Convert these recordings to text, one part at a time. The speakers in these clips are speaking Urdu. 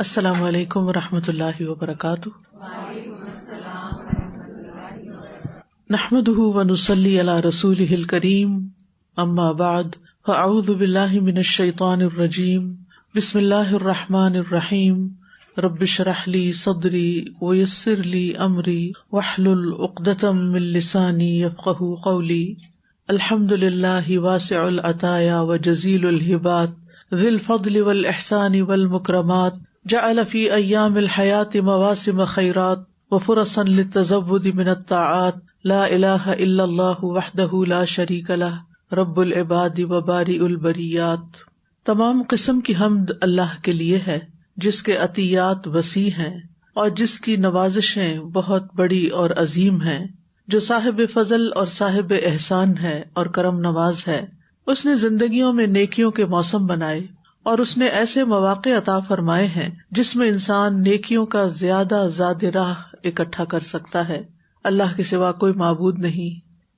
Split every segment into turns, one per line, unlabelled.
السلام علیکم ورحمۃ اللہ وبرکاتہ۔ نحمده ونصلی علی رسولہ الکریم، اما بعد فاعوذ باللہ من الشیطان الرجیم، بسم اللہ الرحمن الرحیم، رب اشرح لی صدری ویسر لی امری واحلل عقدۃ من لسانی یفقہوا قولی۔ الحمد للہ واسع العطایا وجزیل الہبات ذی الفضل والاحسان والمکرمات، جعل فی ایام الحیات مواسم خیرات وفرصا للتزود من الطاعات، لا الہ الا اللہ وحدہ لا شریک لہ رب العباد وبارئ البریات۔ تمام قسم کی حمد اللہ کے لیے ہے جس کے عطیات وسیع ہیں اور جس کی نوازشیں بہت بڑی اور عظیم ہیں، جو صاحب فضل اور صاحب احسان ہے اور کرم نواز ہے۔ اس نے زندگیوں میں نیکیوں کے موسم بنائے اور اس نے ایسے مواقع عطا فرمائے ہیں جس میں انسان نیکیوں کا زیادہ زاد راہ اکٹھا کر سکتا ہے۔ اللہ کے سوا کوئی معبود نہیں،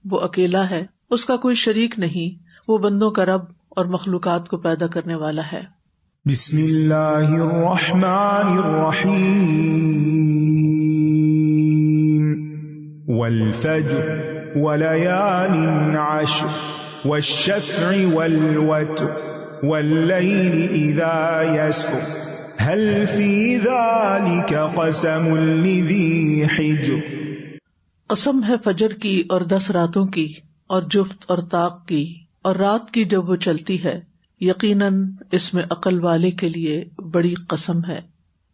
وہ اکیلا ہے، اس کا کوئی شریک نہیں، وہ بندوں کا رب اور مخلوقات کو پیدا کرنے والا ہے۔
بسم اللہ الرحمن الرحیم، والفجر ولیال عشر والشفع والوتر واللیل اذا یسر هل فی ذلک قسم لذی حجر۔
قسم ہے فجر کی اور 10 راتوں کی اور جفت اور طاق کی اور رات کی جب وہ چلتی ہے، یقیناً اس میں عقل والے کے لیے بڑی قسم ہے۔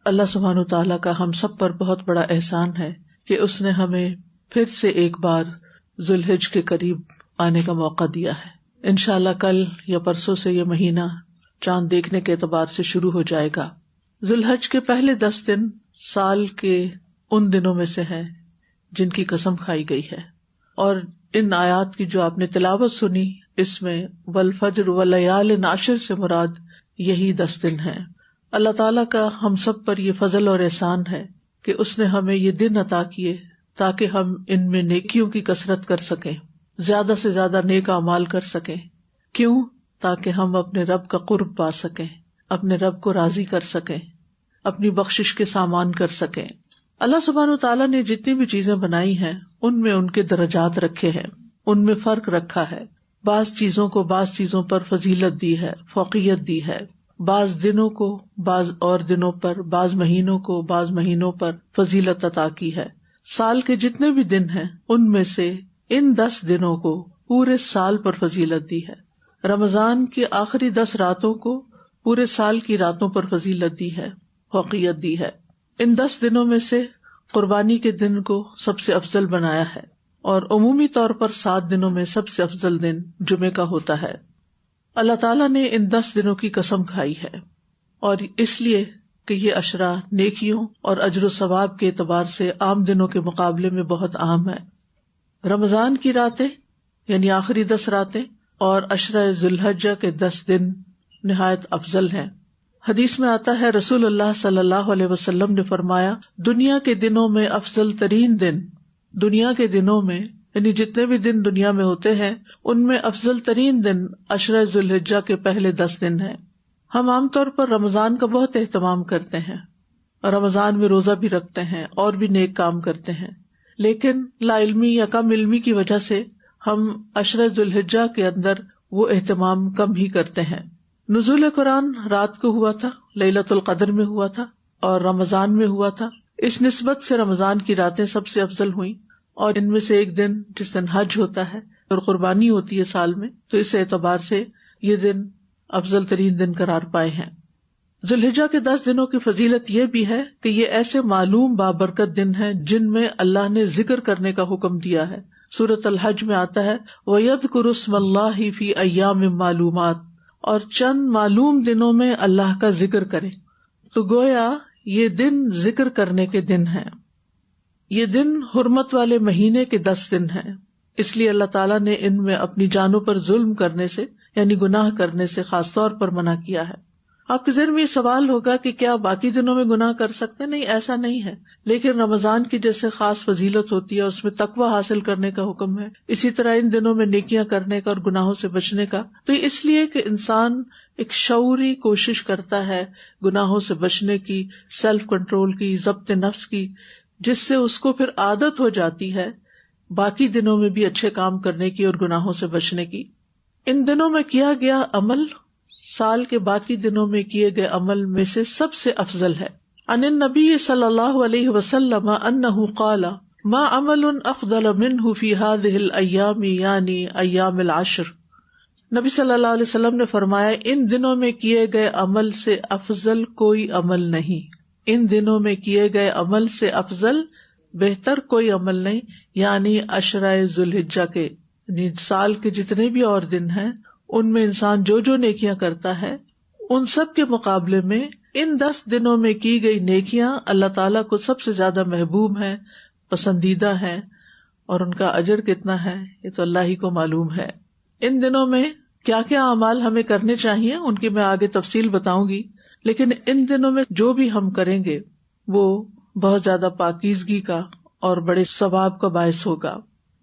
اللہ سبحانہ تعالیٰ کا ہم سب پر بہت بڑا احسان ہے کہ اس نے ہمیں پھر سے ایک بار ذوالحج کے قریب آنے کا موقع دیا ہے۔ انشاءاللہ کل یا پرسوں سے یہ مہینہ چاند دیکھنے کے اعتبار سے شروع ہو جائے گا۔ ذوالحج کے پہلے 10 دن سال کے ان دنوں میں سے ہیں جن کی قسم کھائی گئی ہے، اور ان آیات کی جو آپ نے تلاوت سنی اس میں والفجر ولیال عشر سے مراد یہی 10 دن ہیں۔ اللہ تعالیٰ کا ہم سب پر یہ فضل اور احسان ہے کہ اس نے ہمیں یہ دن عطا کیے تاکہ ہم ان میں نیکیوں کی کثرت کر سکیں، زیادہ سے زیادہ نیک اعمال کر سکیں۔ کیوں؟ تاکہ ہم اپنے رب کا قرب پا سکیں، اپنے رب کو راضی کر سکیں، اپنی بخشش کے سامان کر سکیں۔ اللہ سبحانہ وتعالیٰ نے جتنی بھی چیزیں بنائی ہیں ان میں ان کے درجات رکھے ہیں، ان میں فرق رکھا ہے۔ بعض چیزوں کو بعض چیزوں پر فضیلت دی ہے، فوقیت دی ہے، بعض دنوں کو بعض اور دنوں پر، بعض مہینوں کو بعض مہینوں پر فضیلت عطا کی ہے۔ سال کے جتنے بھی دن ہیں ان میں سے ان 10 دنوں کو پورے سال پر فضیلت دی ہے۔ رمضان کی آخری 10 راتوں کو پورے سال کی راتوں پر فضیلت دی ہے، فوقیت دی ہے۔ ان 10 دنوں میں سے قربانی کے دن کو سب سے افضل بنایا ہے، اور عمومی طور پر 7 دنوں میں سب سے افضل دن جمعے کا ہوتا ہے۔ اللہ تعالیٰ نے ان 10 دنوں کی قسم کھائی ہے، اور اس لیے کہ یہ عشرہ نیکیوں اور اجر و ثواب کے اعتبار سے عام دنوں کے مقابلے میں بہت عام ہے۔ رمضان کی راتیں یعنی آخری 10 راتیں اور عشرہ ذوالحجہ کے 10 دن نہایت افضل ہیں۔ حدیث میں آتا ہے رسول اللہ صلی اللہ علیہ وسلم نے فرمایا، دنیا کے دنوں میں افضل ترین دن، دنیا کے دنوں میں یعنی جتنے بھی دن دنیا میں ہوتے ہیں ان میں افضل ترین دن عشرہ ذوالحجہ کے پہلے 10 دن ہیں۔ ہم عام طور پر رمضان کا بہت اہتمام کرتے ہیں اور رمضان میں روزہ بھی رکھتے ہیں اور بھی نیک کام کرتے ہیں، لیکن لا علمی یا کم علمی کی وجہ سے ہم عشرہ ذوالحجہ کے اندر وہ اہتمام کم ہی کرتے ہیں۔ نزول قرآن رات کو ہوا تھا، لیلۃ القدر میں ہوا تھا اور رمضان میں ہوا تھا، اس نسبت سے رمضان کی راتیں سب سے افضل ہوئیں، اور ان میں سے ایک دن جس دن حج ہوتا ہے اور قربانی ہوتی ہے سال میں، تو اس اعتبار سے یہ دن افضل ترین دن قرار پائے ہیں۔ ذوالحجہ کے 10 دنوں کی فضیلت یہ بھی ہے کہ یہ ایسے معلوم بابرکت دن ہیں جن میں اللہ نے ذکر کرنے کا حکم دیا ہے۔ سورۃ الحج میں آتا ہے وَيَذْكُرُ اسْمَ اللَّهِ فِي أَيَّامٍ مَّعْلُومَاتٍ، اور چند معلوم دنوں میں اللہ کا ذکر کرے۔ تو گویا یہ دن ذکر کرنے کے دن ہیں۔ یہ دن حرمت والے مہینے کے 10 دن ہیں، اس لیے اللہ تعالیٰ نے ان میں اپنی جانوں پر ظلم کرنے سے یعنی گناہ کرنے سے خاص طور پر منع کیا ہے۔ آپ کے ذہن میں یہ سوال ہوگا کہ کیا باقی دنوں میں گناہ کر سکتے ہیں؟ نہیں، ایسا نہیں ہے، لیکن رمضان کی جیسے خاص فضیلت ہوتی ہے، اس میں تقویٰ حاصل کرنے کا حکم ہے، اسی طرح ان دنوں میں نیکیاں کرنے کا اور گناہوں سے بچنے کا۔ تو اس لیے کہ انسان ایک شعوری کوشش کرتا ہے گناہوں سے بچنے کی، سیلف کنٹرول کی، ضبط نفس کی، جس سے اس کو پھر عادت ہو جاتی ہے باقی دنوں میں بھی اچھے کام کرنے کی اور گناہوں سے بچنے کی۔ ان دنوں میں کیا گیا عمل سال کے باقی دنوں میں کیے گئے عمل میں سے سب سے افضل ہے۔ عن النبی صلی اللہ علیہ وسلم انہ قال ما عمل افضل منہ فی ہذہ الایام یعنی ایام العشر۔ نبی صلی اللہ علیہ وسلم نے فرمایا ان دنوں میں کیے گئے عمل سے افضل کوئی عمل نہیں، ان دنوں میں کیے گئے عمل سے افضل بہتر کوئی عمل نہیں، یعنی عشرہ ذوالحجہ کے، یعنی سال کے جتنے بھی اور دن ہیں ان میں انسان جو جو نیکیاں کرتا ہے ان سب کے مقابلے میں ان 10 دنوں میں کی گئی نیکیاں اللہ تعالیٰ کو سب سے زیادہ محبوب ہیں، پسندیدہ ہیں، اور ان کا اجر کتنا ہے یہ تو اللہ ہی کو معلوم ہے۔ ان دنوں میں کیا کیا اعمال ہمیں کرنے چاہیے ان کی میں آگے تفصیل بتاؤں گی، لیکن ان دنوں میں جو بھی ہم کریں گے وہ بہت زیادہ پاکیزگی کا اور بڑے ثواب کا باعث ہوگا۔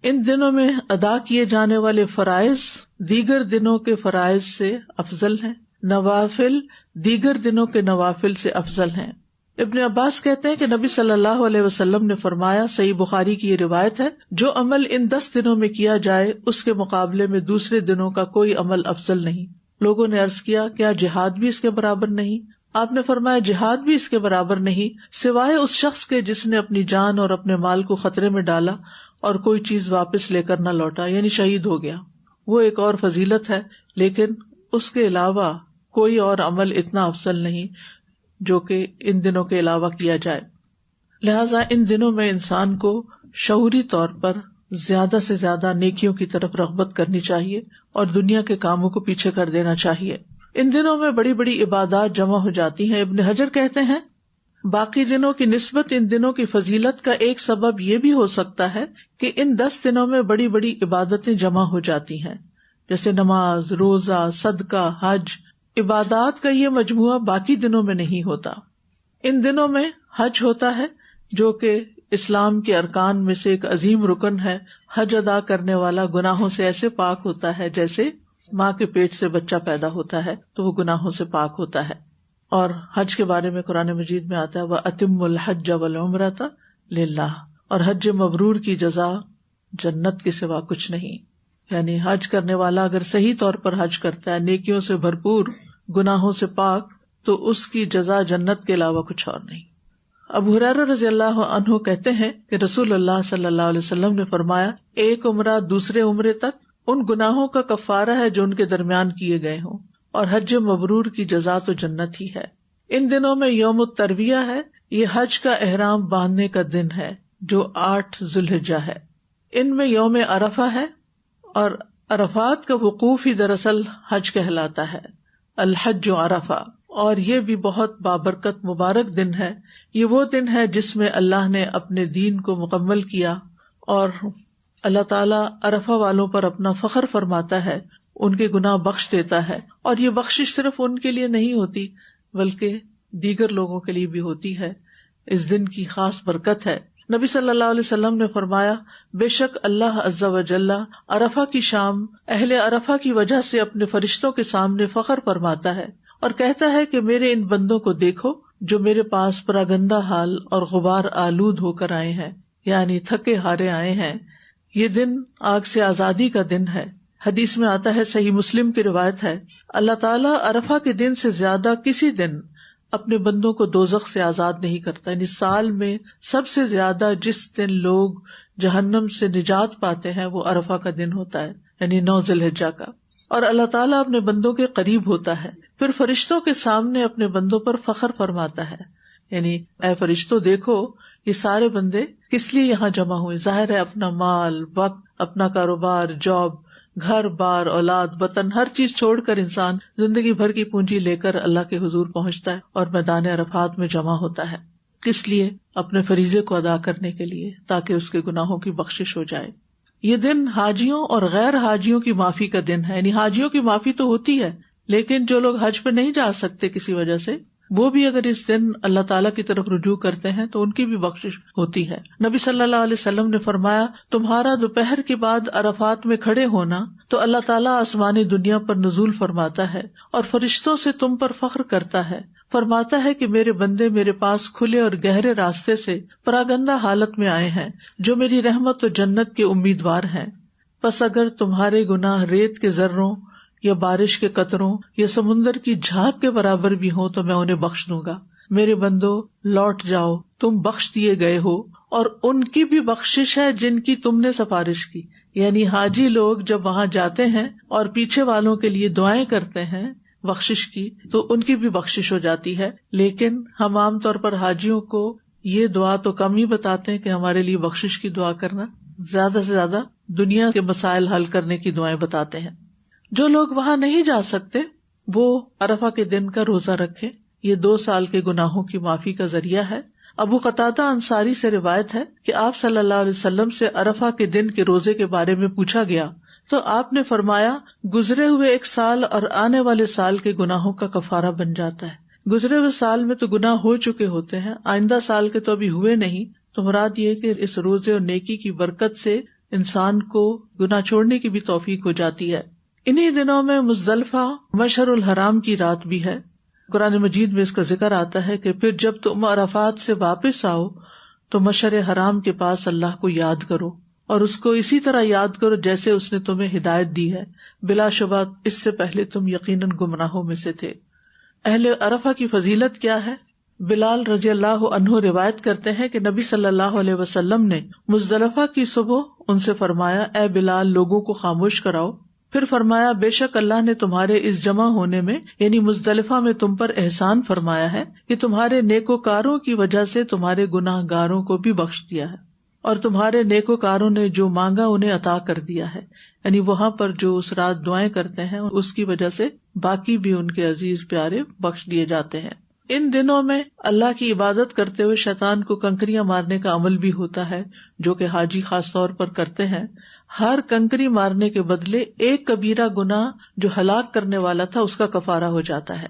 ان دنوں میں ادا کیے جانے والے فرائض دیگر دنوں کے فرائض سے افضل ہیں، نوافل دیگر دنوں کے نوافل سے افضل ہیں۔ ابن عباس کہتے ہیں کہ نبی صلی اللہ علیہ وسلم نے فرمایا، صحیح بخاری کی یہ روایت ہے، جو عمل ان 10 دنوں میں کیا جائے اس کے مقابلے میں دوسرے دنوں کا کوئی عمل افضل نہیں۔ لوگوں نے عرض کیا کیا جہاد بھی اس کے برابر نہیں؟ آپ نے فرمایا جہاد بھی اس کے برابر نہیں، سوائے اس شخص کے جس نے اپنی جان اور اپنے مال کو خطرے میں ڈالا اور کوئی چیز واپس لے کر نہ لوٹا، یعنی شہید ہو گیا، وہ ایک اور فضیلت ہے، لیکن اس کے علاوہ کوئی اور عمل اتنا افضل نہیں جو کہ ان دنوں کے علاوہ کیا جائے۔ لہذا ان دنوں میں انسان کو شعوری طور پر زیادہ سے زیادہ نیکیوں کی طرف رغبت کرنی چاہیے اور دنیا کے کاموں کو پیچھے کر دینا چاہیے۔ ان دنوں میں بڑی بڑی عبادات جمع ہو جاتی ہیں۔ ابن حجر کہتے ہیں باقی دنوں کی نسبت ان دنوں کی فضیلت کا ایک سبب یہ بھی ہو سکتا ہے کہ ان 10 دنوں میں بڑی بڑی عبادتیں جمع ہو جاتی ہیں، جیسے نماز، روزہ، صدقہ، حج۔ عبادات کا یہ مجموعہ باقی دنوں میں نہیں ہوتا۔ ان دنوں میں حج ہوتا ہے جو کہ اسلام کے ارکان میں سے ایک عظیم رکن ہے۔ حج ادا کرنے والا گناہوں سے ایسے پاک ہوتا ہے جیسے ماں کے پیٹ سے بچہ پیدا ہوتا ہے تو وہ گناہوں سے پاک ہوتا ہے۔ اور حج کے بارے میں قرآن مجید میں آتا ہے وَأَتِمُّ الْحَجَّ وَالْعُمْرَةَ لِلَّهِ، اور حج مبرور کی جزا جنت کے سوا کچھ نہیں۔ یعنی حج کرنے والا اگر صحیح طور پر حج کرتا ہے، نیکیوں سے بھرپور، گناہوں سے پاک، تو اس کی جزا جنت کے علاوہ کچھ اور نہیں۔ ابو ہریرہ رضی اللہ عنہ کہتے ہیں کہ رسول اللہ صلی اللہ علیہ وسلم نے فرمایا، ایک عمرہ دوسرے عمرے تک ان گناہوں کا کفارہ ہے جو ان کے درمیان کیے گئے ہوں، اور حج مبرور کی جزا تو جنت ہی ہے۔ ان دنوں میں یوم الترویہ ہے، یہ حج کا احرام باندھنے کا دن ہے جو 8 ذوالحجہ ہے۔ ان میں یوم عرفہ ہے، اور عرفات کا وقوف ہی دراصل حج کہلاتا ہے، الحج عرفہ، اور یہ بھی بہت بابرکت مبارک دن ہے۔ یہ وہ دن ہے جس میں اللہ نے اپنے دین کو مکمل کیا، اور اللہ تعالیٰ عرفہ والوں پر اپنا فخر فرماتا ہے، ان کے گناہ بخش دیتا ہے، اور یہ بخشش صرف ان کے لیے نہیں ہوتی بلکہ دیگر لوگوں کے لیے بھی ہوتی ہے۔ اس دن کی خاص برکت ہے۔ نبی صلی اللہ علیہ وسلم نے فرمایا، بے شک اللہ عز و جل عرفہ کی شام اہل عرفہ کی وجہ سے اپنے فرشتوں کے سامنے فخر فرماتا ہے اور کہتا ہے کہ میرے ان بندوں کو دیکھو جو میرے پاس پراگندہ حال اور غبار آلود ہو کر آئے ہیں، یعنی تھکے ہارے آئے ہیں۔ یہ دن آگ سے آزادی کا دن ہے۔ حدیث میں آتا ہے، صحیح مسلم کی روایت ہے، اللہ تعالیٰ عرفہ کے دن سے زیادہ کسی دن اپنے بندوں کو دوزخ سے آزاد نہیں کرتا۔ یعنی سال میں سب سے زیادہ جس دن لوگ جہنم سے نجات پاتے ہیں وہ عرفہ کا دن ہوتا ہے، یعنی 9 ذوالحجہ کا۔ اور اللہ تعالیٰ اپنے بندوں کے قریب ہوتا ہے، پھر فرشتوں کے سامنے اپنے بندوں پر فخر فرماتا ہے، یعنی اے فرشتوں دیکھو یہ سارے بندے کس لیے یہاں جمع ہوئے۔ ظاہر ہے اپنا مال، وقت، اپنا کاروبار، جاب، گھر بار، اولاد، وطن، ہر چیز چھوڑ کر انسان زندگی بھر کی پونجی لے کر اللہ کے حضور پہنچتا ہے اور میدان عرفات میں جمع ہوتا ہے۔ کس لیے؟ اپنے فریضے کو ادا کرنے کے لیے، تاکہ اس کے گناہوں کی بخشش ہو جائے۔ یہ دن حاجیوں اور غیر حاجیوں کی معافی کا دن ہے۔ یعنی حاجیوں کی معافی تو ہوتی ہے، لیکن جو لوگ حج پہ نہیں جا سکتے کسی وجہ سے، وہ بھی اگر اس دن اللہ تعالیٰ کی طرف رجوع کرتے ہیں تو ان کی بھی بخشش ہوتی ہے۔ نبی صلی اللہ علیہ وسلم نے فرمایا، تمہارا دوپہر کے بعد عرفات میں کھڑے ہونا تو اللہ تعالیٰ آسمانی دنیا پر نزول فرماتا ہے اور فرشتوں سے تم پر فخر کرتا ہے، فرماتا ہے کہ میرے بندے میرے پاس کھلے اور گہرے راستے سے پراگندہ حالت میں آئے ہیں، جو میری رحمت و جنت کے امیدوار ہیں۔ پس اگر تمہارے گناہ ریت کے ذروں یا بارش کے قطروں یا سمندر کی جھاگ کے برابر بھی ہوں تو میں انہیں بخش دوں گا۔ میرے بندو لوٹ جاؤ، تم بخش دیے گئے ہو، اور ان کی بھی بخشش ہے جن کی تم نے سفارش کی۔ یعنی حاجی لوگ جب وہاں جاتے ہیں اور پیچھے والوں کے لیے دعائیں کرتے ہیں بخشش کی، تو ان کی بھی بخشش ہو جاتی ہے۔ لیکن ہم عام طور پر حاجیوں کو یہ دعا تو کم ہی بتاتے ہیں کہ ہمارے لیے بخشش کی دعا کرنا، زیادہ سے زیادہ دنیا کے مسائل حل کرنے کی دعائیں بتاتے ہیں۔ جو لوگ وہاں نہیں جا سکتے وہ عرفہ کے دن کا روزہ رکھیں، یہ 2 سال کے گناہوں کی معافی کا ذریعہ ہے۔ ابو قتادہ انصاری سے روایت ہے کہ آپ صلی اللہ علیہ وسلم سے عرفہ کے دن کے روزے کے بارے میں پوچھا گیا تو آپ نے فرمایا، گزرے ہوئے 1 سال اور آنے والے سال کے گناہوں کا کفارہ بن جاتا ہے۔ گزرے ہوئے سال میں تو گناہ ہو چکے ہوتے ہیں، آئندہ سال کے تو ابھی ہوئے نہیں، تو مراد یہ کہ اس روزے اور نیکی کی برکت سے انسان کو گناہ چھوڑنے کی بھی توفیق ہو جاتی ہے۔ انہی دنوں میں مزدلفہ مشعر الحرام کی رات بھی ہے۔ قرآن مجید میں اس کا ذکر آتا ہے کہ پھر جب تم عرفات سے واپس آؤ تو مشعر حرام کے پاس اللہ کو یاد کرو اور اس کو اسی طرح یاد کرو جیسے اس نے تمہیں ہدایت دی ہے، بلا شبہ اس سے پہلے تم یقیناً گمراہوں میں سے تھے۔ اہل عرفہ کی فضیلت کیا ہے؟ بلال رضی اللہ عنہ روایت کرتے ہیں کہ نبی صلی اللہ علیہ وسلم نے مزدلفہ کی صبح ان سے فرمایا، اے بلال لوگوں کو خاموش کراؤ۔ پھر فرمایا، بے شک اللہ نے تمہارے اس جمع ہونے میں یعنی مزدلفہ میں تم پر احسان فرمایا ہے کہ تمہارے نیکوکاروں کی وجہ سے تمہارے گناہ گاروں کو بھی بخش دیا ہے، اور تمہارے نیکوکاروں نے جو مانگا انہیں عطا کر دیا ہے۔ یعنی وہاں پر جو اس رات دعائیں کرتے ہیں اس کی وجہ سے باقی بھی ان کے عزیز پیارے بخش دیے جاتے ہیں۔ ان دنوں میں اللہ کی عبادت کرتے ہوئے شیطان کو کنکریاں مارنے کا عمل بھی ہوتا ہے، جو کہ حاجی خاص طور پر کرتے ہیں۔ ہر کنکری مارنے کے بدلے ایک کبیرہ گناہ جو ہلاک کرنے والا تھا اس کا کفارہ ہو جاتا ہے۔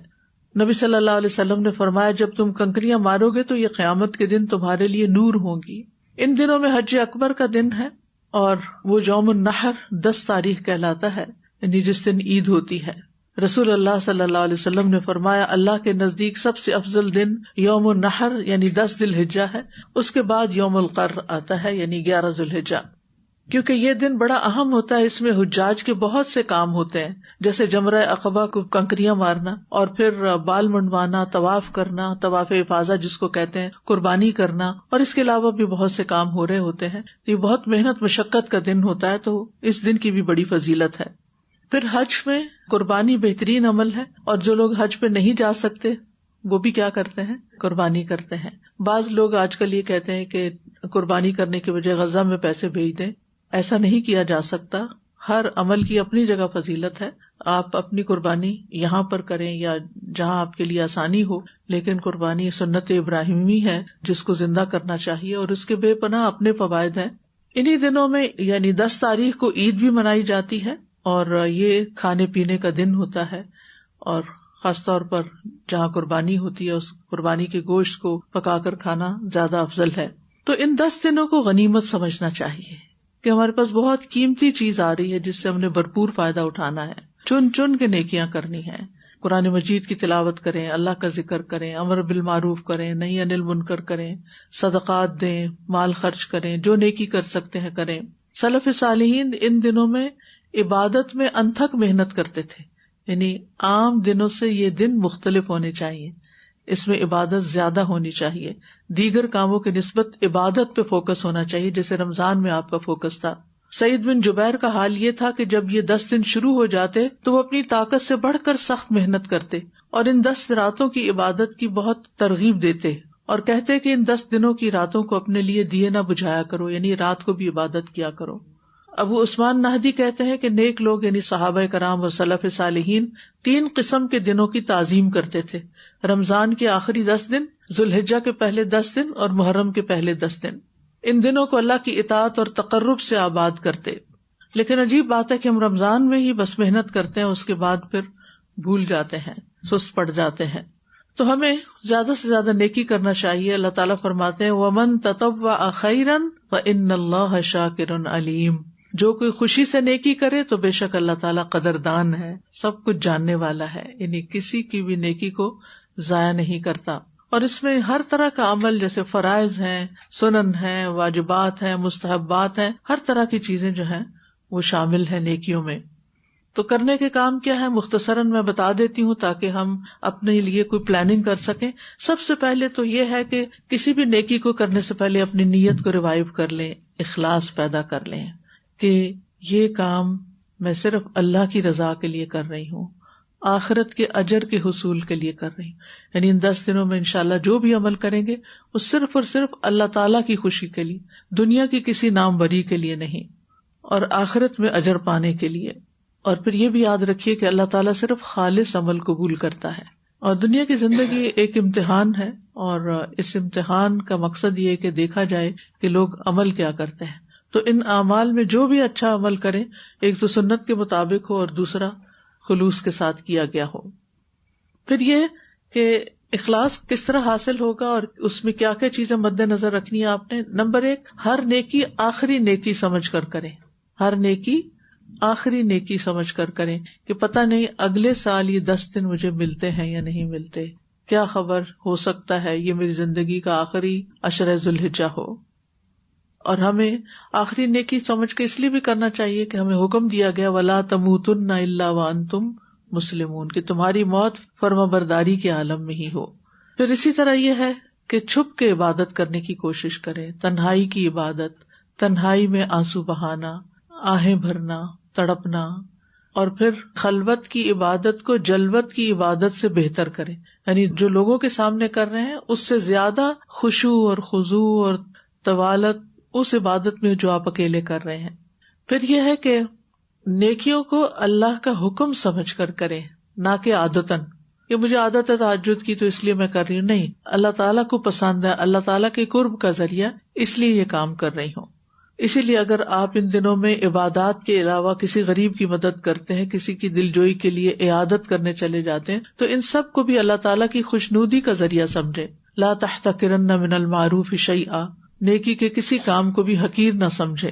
نبی صلی اللہ علیہ وسلم نے فرمایا، جب تم کنکریاں مارو گے تو یہ قیامت کے دن تمہارے لیے نور ہوں گی۔ ان دنوں میں حج اکبر کا دن ہے اور وہ یوم النحر 10 تاریخ کہلاتا ہے، یعنی جس دن عید ہوتی ہے۔ رسول اللہ صلی اللہ علیہ وسلم نے فرمایا، اللہ کے نزدیک سب سے افضل دن یوم النحر یعنی 10 ذی الحجہ ہے، اس کے بعد یوم القر آتا ہے یعنی 11 ذی الحجہ، کیونکہ یہ دن بڑا اہم ہوتا ہے۔ اس میں حجاج کے بہت سے کام ہوتے ہیں، جیسے جمرہ عقبہ کو کنکریاں مارنا، اور پھر بال منڈوانا، طواف کرنا، طواف افاضہ جس کو کہتے ہیں، قربانی کرنا، اور اس کے علاوہ بھی بہت سے کام ہو رہے ہوتے ہیں۔ یہ بہت محنت مشقت کا دن ہوتا ہے، تو اس دن کی بھی بڑی فضیلت ہے۔ پھر حج میں قربانی بہترین عمل ہے، اور جو لوگ حج پہ نہیں جا سکتے وہ بھی کیا کرتے ہیں؟ قربانی کرتے ہیں۔ بعض لوگ آج کل یہ کہتے ہیں کہ قربانی کرنے کے بجائے غزہ میں پیسے بھیج دیں، ایسا نہیں کیا جا سکتا۔ ہر عمل کی اپنی جگہ فضیلت ہے، آپ اپنی قربانی یہاں پر کریں یا جہاں آپ کے لیے آسانی ہو، لیکن قربانی سنت ابراہیمی ہے جس کو زندہ کرنا چاہیے، اور اس کے بے پناہ اپنے فوائد ہیں۔ انہی دنوں میں یعنی 10 تاریخ کو عید بھی منائی جاتی ہے، اور یہ کھانے پینے کا دن ہوتا ہے، اور خاص طور پر جہاں قربانی ہوتی ہے اس قربانی کے گوشت کو پکا کر کھانا زیادہ افضل ہے۔ تو ان 10 دنوں کو غنیمت سمجھنا چاہیے کہ ہمارے پاس بہت قیمتی چیز آ رہی ہے جس سے ہم نے بھرپور فائدہ اٹھانا ہے، چن چن کے نیکیاں کرنی ہیں۔ قرآن مجید کی تلاوت کریں، اللہ کا ذکر کریں، امر بالمعروف کریں، نہی عن المنکر کریں، صدقات دیں، مال خرچ کریں، جو نیکی کر سکتے ہیں کریں۔ سلف صالحین ان دنوں میں عبادت میں انتھک محنت کرتے تھے، یعنی عام دنوں سے یہ دن مختلف ہونے چاہیے، اس میں عبادت زیادہ ہونی چاہیے، دیگر کاموں کی نسبت عبادت پہ فوکس ہونا چاہیے، جیسے رمضان میں آپ کا فوکس تھا۔ سعید بن جبیر کا حال یہ تھا کہ جب یہ 10 دن شروع ہو جاتے تو وہ اپنی طاقت سے بڑھ کر سخت محنت کرتے اور ان 10 راتوں کی عبادت کی بہت ترغیب دیتے اور کہتے کہ ان 10 دنوں کی راتوں کو اپنے لیے دیے نہ بجھایا کرو، یعنی رات کو بھی عبادت کیا کرو۔ ابو عثمان نہدی کہتے ہیں کہ نیک لوگ یعنی صحابہ کرام و سلف صالحین 3 قسم کے دنوں کی تعظیم کرتے تھے: رمضان کے آخری 10 دن، ذوالحجہ کے پہلے 10 دن اور محرم کے پہلے 10 دن۔ ان دنوں کو اللہ کی اطاعت اور تقرب سے آباد کرتے۔ لیکن عجیب بات ہے کہ ہم رمضان میں ہی بس محنت کرتے ہیں، اس کے بعد پھر بھول جاتے ہیں، سست پڑ جاتے ہیں۔ تو ہمیں زیادہ سے زیادہ نیکی کرنا چاہیے. اللہ تعالیٰ فرماتے ہیں وَمَن تَطَوَّعَ خَيْرًا فَإِنَّ اللَّهَ شَاكِرٌ عَلِيمٌ. جو کوئی خوشی سے نیکی کرے تو بے شک اللہ تعالیٰ قدردان ہے، سب کچھ جاننے والا ہے، یعنی کسی کی بھی نیکی کو ضائع نہیں کرتا. اور اس میں ہر طرح کا عمل، جیسے فرائض ہیں، سنن ہیں، واجبات ہیں، مستحبات ہیں، ہر طرح کی چیزیں جو ہیں وہ شامل ہیں نیکیوں میں. تو کرنے کے کام کیا ہے مختصراً میں بتا دیتی ہوں تاکہ ہم اپنے لیے کوئی پلاننگ کر سکیں. سب سے پہلے تو یہ ہے کہ کسی بھی نیکی کو کرنے سے پہلے اپنی نیت کو ریوائیو کر لیں، اخلاص پیدا کر لیں کہ یہ کام میں صرف اللہ کی رضا کے لیے کر رہی ہوں، آخرت کے اجر کے حصول کے لیے کر رہی ہوں. یعنی ان 10 دنوں میں انشاءاللہ جو بھی عمل کریں گے وہ صرف اور صرف اللہ تعالیٰ کی خوشی کے لیے، دنیا کی کسی نام بری کے لیے نہیں، اور آخرت میں اجر پانے کے لیے. اور پھر یہ بھی یاد رکھیے کہ اللہ تعالیٰ صرف خالص عمل قبول کرتا ہے. اور دنیا کی زندگی ایک امتحان ہے، اور اس امتحان کا مقصد یہ ہے کہ دیکھا جائے کہ لوگ عمل کیا کرتے ہیں. تو ان اعمال میں جو بھی اچھا عمل کریں، ایک تو سنت کے مطابق ہو اور دوسرا خلوص کے ساتھ کیا گیا ہو. پھر یہ کہ اخلاص کس طرح حاصل ہوگا اور اس میں کیا کیا چیزیں مد نظر رکھنی ہے آپ نے. نمبر 1، ہر نیکی آخری نیکی سمجھ کر کریں. ہر نیکی آخری نیکی سمجھ کر کریں کہ پتہ نہیں اگلے سال یہ 10 دن مجھے ملتے ہیں یا نہیں ملتے، کیا خبر، ہو سکتا ہے یہ میری زندگی کا آخری عشرہ ذوالحجہ ہو. اور ہمیں آخری نیکی سمجھ کے اس لیے بھی کرنا چاہیے کہ ہمیں حکم دیا گیا وَلَا تَمُوتُنَّ إِلَّا وَأَنْتُمْ مُسْلِمُونَ، کہ تمہاری موت فرمانبرداری کے عالم میں ہی ہو. پھر اسی طرح یہ ہے کہ چھپ کے عبادت کرنے کی کوشش کریں، تنہائی کی عبادت، تنہائی میں آنسو بہانا، آہیں بھرنا، تڑپنا. اور پھر خلوت کی عبادت کو جلوت کی عبادت سے بہتر کریں، یعنی جو لوگوں کے سامنے کر رہے ہیں اس سے زیادہ خشوع اور خضوع اور طوالت اس عبادت میں جو آپ اکیلے کر رہے ہیں. پھر یہ ہے کہ نیکیوں کو اللہ کا حکم سمجھ کر کریں، نہ کہ عادتاً کہ مجھے عادت ہے تہجد کی تو اس لیے میں کر رہی ہوں. نہیں، اللہ تعالیٰ کو پسند ہے، اللہ تعالیٰ کے قرب کا ذریعہ، اس لیے یہ کام کر رہی ہوں. اسی لیے اگر آپ ان دنوں میں عبادات کے علاوہ کسی غریب کی مدد کرتے ہیں، کسی کی دلجوئی کے لیے عیادت کرنے چلے جاتے ہیں، تو ان سب کو بھی اللہ تعالیٰ کی خوشنودی کا ذریعہ سمجھے. لا تحتقرن من المعروف شیئا، نیکی کے کسی کام کو بھی حقیر نہ سمجھے.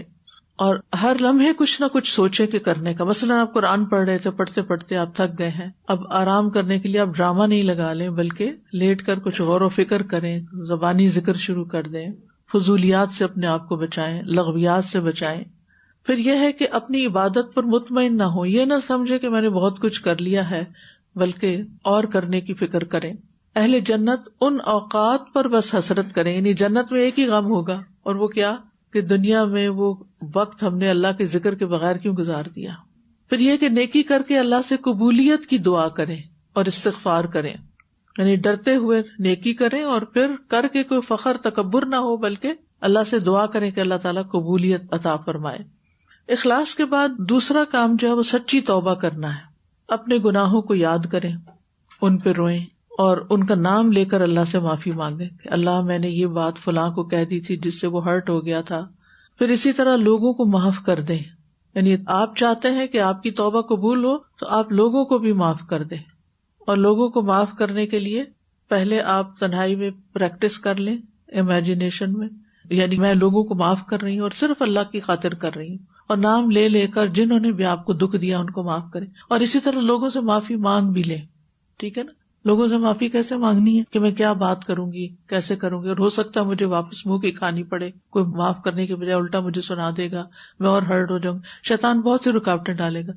اور ہر لمحے کچھ نہ کچھ سوچے کہ کرنے کا. مثلا آپ قرآن پڑھ رہے تھے، پڑھتے پڑھتے آپ تھک گئے ہیں، اب آرام کرنے کے لیے آپ ڈرامہ نہیں لگا لیں، بلکہ لیٹ کر کچھ غور و فکر کریں، زبانی ذکر شروع کر دیں، فضولیات سے اپنے آپ کو بچائیں، لغویات سے بچائیں. پھر یہ ہے کہ اپنی عبادت پر مطمئن نہ ہو، یہ نہ سمجھے کہ میں نے بہت کچھ کر لیا ہے، بلکہ اور کرنے کی فکر کریں. اہل جنت ان اوقات پر بس حسرت کریں، یعنی جنت میں ایک ہی غم ہوگا، اور وہ کیا کہ دنیا میں وہ وقت ہم نے اللہ کے ذکر کے بغیر کیوں گزار دیا. پھر یہ کہ نیکی کر کے اللہ سے قبولیت کی دعا کریں اور استغفار کریں، یعنی ڈرتے ہوئے نیکی کریں اور پھر کر کے کوئی فخر تکبر نہ ہو، بلکہ اللہ سے دعا کریں کہ اللہ تعالیٰ قبولیت عطا فرمائے. اخلاص کے بعد دوسرا کام جو ہے وہ سچی توبہ کرنا ہے. اپنے گناہوں کو یاد کریں، ان پہ روئیں اور ان کا نام لے کر اللہ سے معافی مانگیں کہ اللہ میں نے یہ بات فلاں کو کہہ دی تھی جس سے وہ ہرٹ ہو گیا تھا. پھر اسی طرح لوگوں کو معاف کر دیں، یعنی آپ چاہتے ہیں کہ آپ کی توبہ قبول ہو تو آپ لوگوں کو بھی معاف کر دیں. اور لوگوں کو معاف کرنے کے لیے پہلے آپ تنہائی میں پریکٹس کر لیں، امیجنیشن میں، یعنی میں لوگوں کو معاف کر رہی ہوں اور صرف اللہ کی خاطر کر رہی ہوں، اور نام لے لے کر جنہوں نے بھی آپ کو دکھ دیا ان کو معاف کریں. اور اسی طرح لوگوں سے معافی مانگ بھی لیں. ٹھیک ہے نا؟ لوگوں سے معافی کیسے مانگنی ہے کہ میں کیا بات کروں گی، کیسے کروں گی، اور ہو سکتا ہے مجھے واپس منہ کی کھانی پڑے، کوئی معاف کرنے کے بجائے الٹا مجھے سنا دے گا، میں اور ہرٹ ہو جاؤں گا، شیطان بہت سی رکاوٹیں ڈالے گا.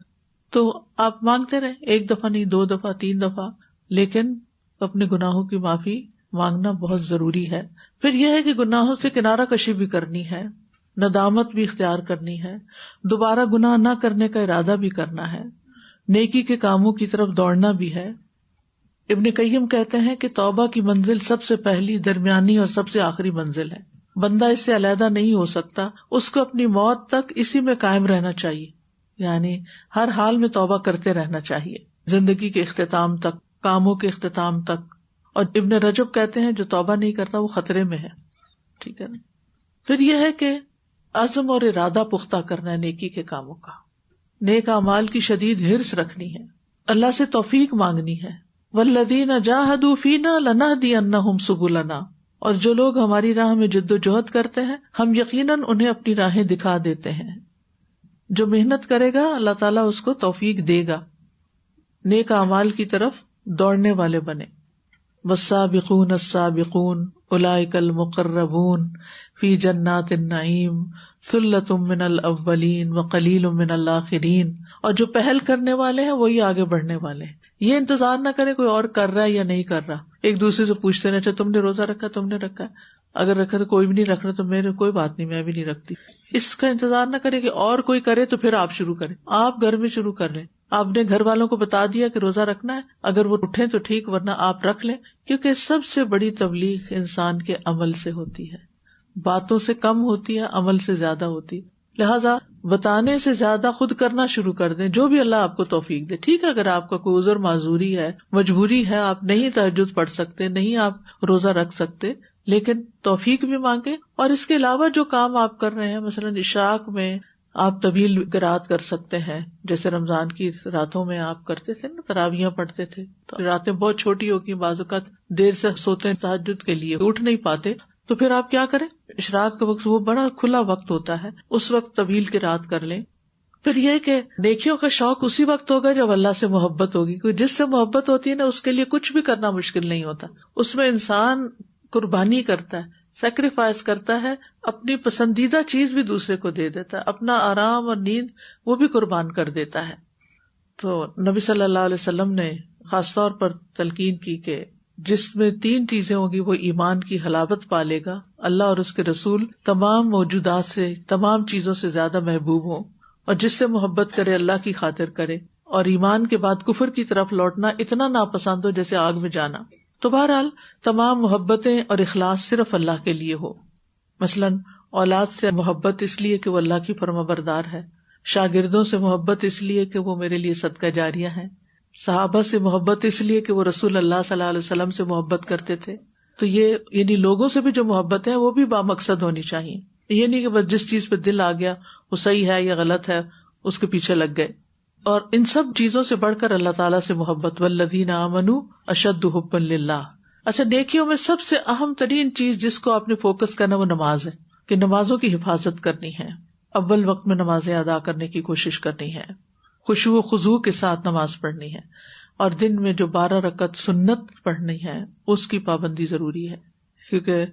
تو آپ مانگتے رہیں، 1 دفعہ نہیں، 2 دفعہ، 3 دفعہ، لیکن اپنے گناہوں کی معافی مانگنا بہت ضروری ہے. پھر یہ ہے کہ گناہوں سے کنارہ کشی بھی کرنی ہے، ندامت بھی اختیار کرنی ہے، دوبارہ گناہ نہ کرنے کا ارادہ بھی کرنا ہے، نیکی کے کاموں کی طرف دوڑنا بھی ہے. ابن قیم کہتے ہیں کہ توبہ کی منزل سب سے پہلی، درمیانی اور سب سے آخری منزل ہے. بندہ اس سے علیحدہ نہیں ہو سکتا، اس کو اپنی موت تک اسی میں قائم رہنا چاہیے، یعنی ہر حال میں توبہ کرتے رہنا چاہیے، زندگی کے اختتام تک، کاموں کے اختتام تک. اور ابن رجب کہتے ہیں جو توبہ نہیں کرتا وہ خطرے میں ہے. ٹھیک ہے نا؟ پھر یہ ہے کہ عزم اور ارادہ پختہ کرنا ہے نیکی کے کاموں کا، نیک اعمال کی شدید حرص رکھنی ہے، اللہ سے توفیق مانگنی ہے. والذین جاہدوا فینا لنہدینہم سبلنا، اور جو لوگ ہماری راہ میں جد و جہد کرتے ہیں ہم یقیناً انہیں اپنی راہیں دکھا دیتے ہیں. جو محنت کرے گا اللہ تعالیٰ اس کو توفیق دے گا، نیک اعمال کی طرف دوڑنے والے بنے. والسابقون السابقون اولئک المقربون فی جنات النعیم ثلۃ من الاولین وقلیل من الآخرین، اور جو پہل کرنے والے ہیں وہی آگے بڑھنے والے ہیں. یہ انتظار نہ کرے کوئی اور کر رہا ہے یا نہیں کر رہا، ایک دوسرے سے پوچھتے رہے اچھا تم نے روزہ رکھا، تم نے رکھا، اگر رکھا تو کوئی بھی نہیں رکھ رہا تو میرے کوئی بات نہیں، میں بھی نہیں رکھتی. اس کا انتظار نہ کرے کہ اور کوئی کرے تو پھر آپ شروع کریں. آپ گھر میں شروع کر لیں. آپ نے گھر والوں کو بتا دیا کہ روزہ رکھنا ہے، اگر وہ اٹھیں تو ٹھیک، ورنہ آپ رکھ لیں. کیونکہ سب سے بڑی تبلیغ انسان کے عمل سے ہوتی ہے، باتوں سے کم ہوتی ہے، عمل سے زیادہ ہوتی ہے. لہٰذا بتانے سے زیادہ خود کرنا شروع کر دیں، جو بھی اللہ آپ کو توفیق دے. ٹھیک ہے اگر آپ کا کوئی عذر معذوری ہے، مجبوری ہے، آپ نہیں تہجد پڑھ سکتے، نہیں آپ روزہ رکھ سکتے، لیکن توفیق بھی مانگے. اور اس کے علاوہ جو کام آپ کر رہے ہیں، مثلاً اشراق میں آپ طویل قرات کر سکتے ہیں، جیسے رمضان کی راتوں میں آپ کرتے تھے نا، تراویحاں پڑھتے تھے، تو راتیں بہت چھوٹی ہوگی، بعض اوقات دیر سے سوتے ہیں تہجد کے لیے، اٹھ نہیں پاتے، تو پھر آپ کیا کریں، اشراق کا وقت وہ بڑا کھلا وقت ہوتا ہے، اس وقت طویل قرات کر لیں. پھر یہ کہ نیکیوں کا شوق اسی وقت ہوگا جب اللہ سے محبت ہوگی، کیونکہ جس سے محبت ہوتی ہے نا اس کے لیے کچھ بھی کرنا مشکل نہیں ہوتا. اس میں انسان قربانی کرتا ہے، سیکریفائس کرتا ہے، اپنی پسندیدہ چیز بھی دوسرے کو دے دیتا ہے، اپنا آرام اور نیند وہ بھی قربان کر دیتا ہے. تو نبی صلی اللہ علیہ وسلم نے خاص طور پر تلقین کی کہ جس میں 3 چیزیں ہوں گی وہ ایمان کی حلاوت پالے گا، اللہ اور اس کے رسول تمام موجودات سے، تمام چیزوں سے زیادہ محبوب ہوں، اور جس سے محبت کرے اللہ کی خاطر کرے، اور ایمان کے بعد کفر کی طرف لوٹنا اتنا ناپسند ہو جیسے آگ میں جانا. تو بہرحال تمام محبتیں اور اخلاص صرف اللہ کے لیے ہو. مثلاً اولاد سے محبت اس لیے کہ وہ اللہ کی فرما بردار ہے، شاگردوں سے محبت اس لیے کہ وہ میرے لیے صدقہ جاریہ ہیں، صحابہ سے محبت اس لیے کہ وہ رسول اللہ صلی اللہ علیہ وسلم سے محبت کرتے تھے. تو یہ یعنی لوگوں سے بھی جو محبت ہے وہ بھی بامقصد ہونی چاہیے. یہ نہیں کہ بس جس چیز پہ دل آ گیا وہ صحیح ہے یا غلط ہے اس کے پیچھے لگ گئے. اور ان سب چیزوں سے بڑھ کر اللہ تعالیٰ سے محبت، والذین آمنوا اشد حبا للہ. اچھا، نیکیوں میں سب سے اہم ترین چیز جس کو آپ نے فوکس کرنا وہ نماز ہے، کہ نمازوں کی حفاظت کرنی ہے، اول وقت میں نمازیں ادا کرنے کی کوشش کرنی ہے، خشوع و خضوع کے ساتھ نماز پڑھنی ہے، اور دن میں جو 12 رکعت سنت پڑھنی ہے اس کی پابندی ضروری ہے. کیونکہ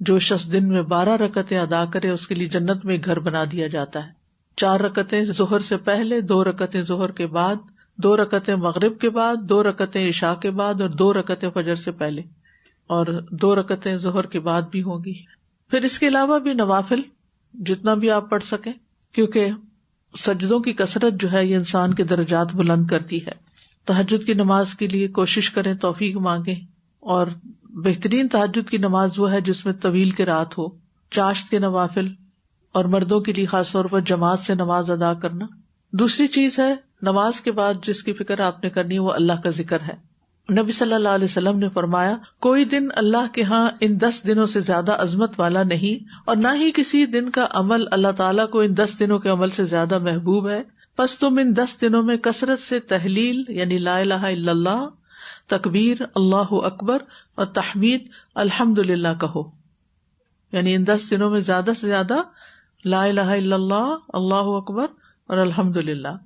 جو شخص دن میں 12 رکعتیں ادا کرے اس کے لیے جنت میں ایک گھر بنا دیا جاتا ہے. 4 رکعتیں ظہر سے پہلے، 2 رکعتیں ظہر کے بعد، 2 رکعتیں مغرب کے بعد، 2 رکعتیں عشاء کے بعد، اور 2 رکعتیں فجر سے پہلے، اور 2 رکعتیں ظہر کے بعد بھی ہوں گی. پھر اس کے علاوہ بھی نوافل جتنا بھی آپ پڑھ سکیں، کیونکہ سجدوں کی کثرت جو ہے یہ انسان کے درجات بلند کرتی ہے. تہجد کی نماز کے لیے کوشش کریں، توفیق مانگیں. اور بہترین تہجد کی نماز وہ ہے جس میں طویل قرات ہو. چاشت کے نوافل، اور مردوں کے لیے خاص طور پر جماعت سے نماز ادا کرنا. دوسری چیز ہے نماز کے بعد جس کی فکر آپ نے کرنی ہے وہ اللہ کا ذکر ہے. نبی صلی اللہ علیہ وسلم نے فرمایا کوئی دن اللہ کے ہاں ان 10 دنوں سے زیادہ عظمت والا نہیں، اور نہ ہی کسی دن کا عمل اللہ تعالیٰ کو ان 10 دنوں کے عمل سے زیادہ محبوب ہے. پس تم ان 10 دنوں میں کثرت سے تحلیل یعنی لا الہ الا اللہ، تکبیر اللہ اکبر، اور تحمید الحمدللہ کہو. یعنی ان 10 دنوں میں زیادہ سے زیادہ لا الہ الا اللہ، اللہ اکبر اور الحمدللہ.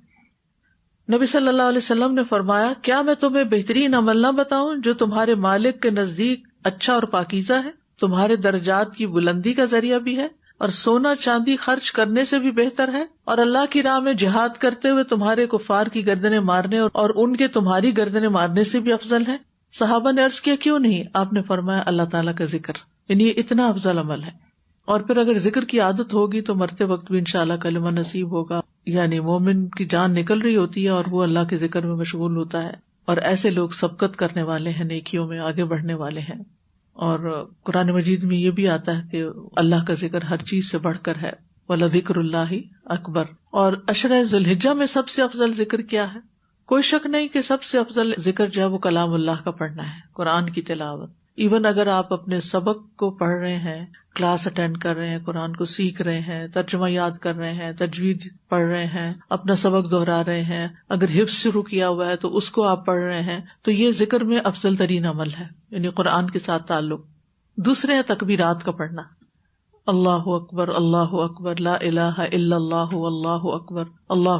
نبی صلی اللہ علیہ وسلم نے فرمایا کیا میں تمہیں بہترین عمل نہ بتاؤں جو تمہارے مالک کے نزدیک اچھا اور پاکیزہ ہے، تمہارے درجات کی بلندی کا ذریعہ بھی ہے، اور سونا چاندی خرچ کرنے سے بھی بہتر ہے، اور اللہ کی راہ میں جہاد کرتے ہوئے تمہارے کفار کی گردنیں مارنے اور ان کے تمہاری گردنیں مارنے سے بھی افضل ہے. صحابہ نے عرض کیا کیوں نہیں؟ آپ نے فرمایا اللہ تعالیٰ کا ذکر، یعنی یہ اتنا افضل عمل ہے. اور پھر اگر ذکر کی عادت ہوگی تو مرتے وقت بھی انشاءاللہ کلمہ نصیب ہوگا. یعنی مومن کی جان نکل رہی ہوتی ہے اور وہ اللہ کے ذکر میں مشغول ہوتا ہے، اور ایسے لوگ سبقت کرنے والے ہیں، نیکیوں میں آگے بڑھنے والے ہیں. اور قرآن مجید میں یہ بھی آتا ہے کہ اللہ کا ذکر ہر چیز سے بڑھ کر ہے، وَلَذِكْرُ اللَّهِ اکبر. اور عشرہ ذوالحجہ میں سب سے افضل ذکر کیا ہے؟ کوئی شک نہیں کہ سب سے افضل ذکر جو ہے وہ کلام اللہ کا پڑھنا ہے، قرآن کی تلاوت. ایون اگر آپ اپنے سبق کو پڑھ رہے ہیں، کلاس اٹینڈ کر رہے ہیں، قرآن کو سیکھ رہے ہیں، ترجمہ یاد کر رہے ہیں، تجوید پڑھ رہے ہیں، اپنا سبق دہرا رہے ہیں، اگر حفظ شروع کیا ہوا ہے تو اس کو آپ پڑھ رہے ہیں، تو یہ ذکر میں افضل ترین عمل ہے، یعنی قرآن کے ساتھ تعلق۔ دوسرے ہے تکبیرات کا پڑھنا، اللہ اکبر لا الہ الا اللہ اللہ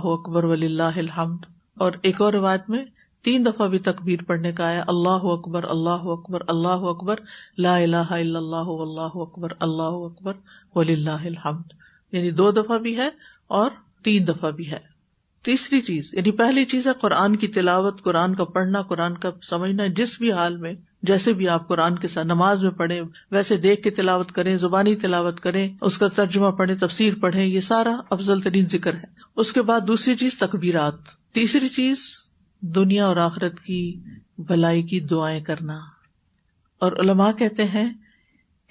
اکبر وللہ الحمد۔ اور ایک اور روایت میں 3 دفعہ بھی تکبیر پڑھنے کا ہے، اللہ اکبر لا الہ الا اللہ اللہ اکبر وللہ الحمد، یعنی 2 دفعہ بھی ہے اور 3 دفعہ بھی ہے۔ تیسری چیز، یعنی پہلی چیز ہے قرآن کی تلاوت، قرآن کا پڑھنا، قرآن کا سمجھنا، جس بھی حال میں جیسے بھی آپ قرآن کے ساتھ نماز میں پڑھیں ویسے دیکھ کے تلاوت کریں، زبانی تلاوت کریں، اس کا ترجمہ پڑھیں، تفسیر پڑھیں، یہ سارا افضل ترین ذکر ہے۔ اس کے بعد دوسری چیز تکبیرات، تیسری چیز دنیا اور آخرت کی بھلائی کی دعائیں کرنا۔ اور علماء کہتے ہیں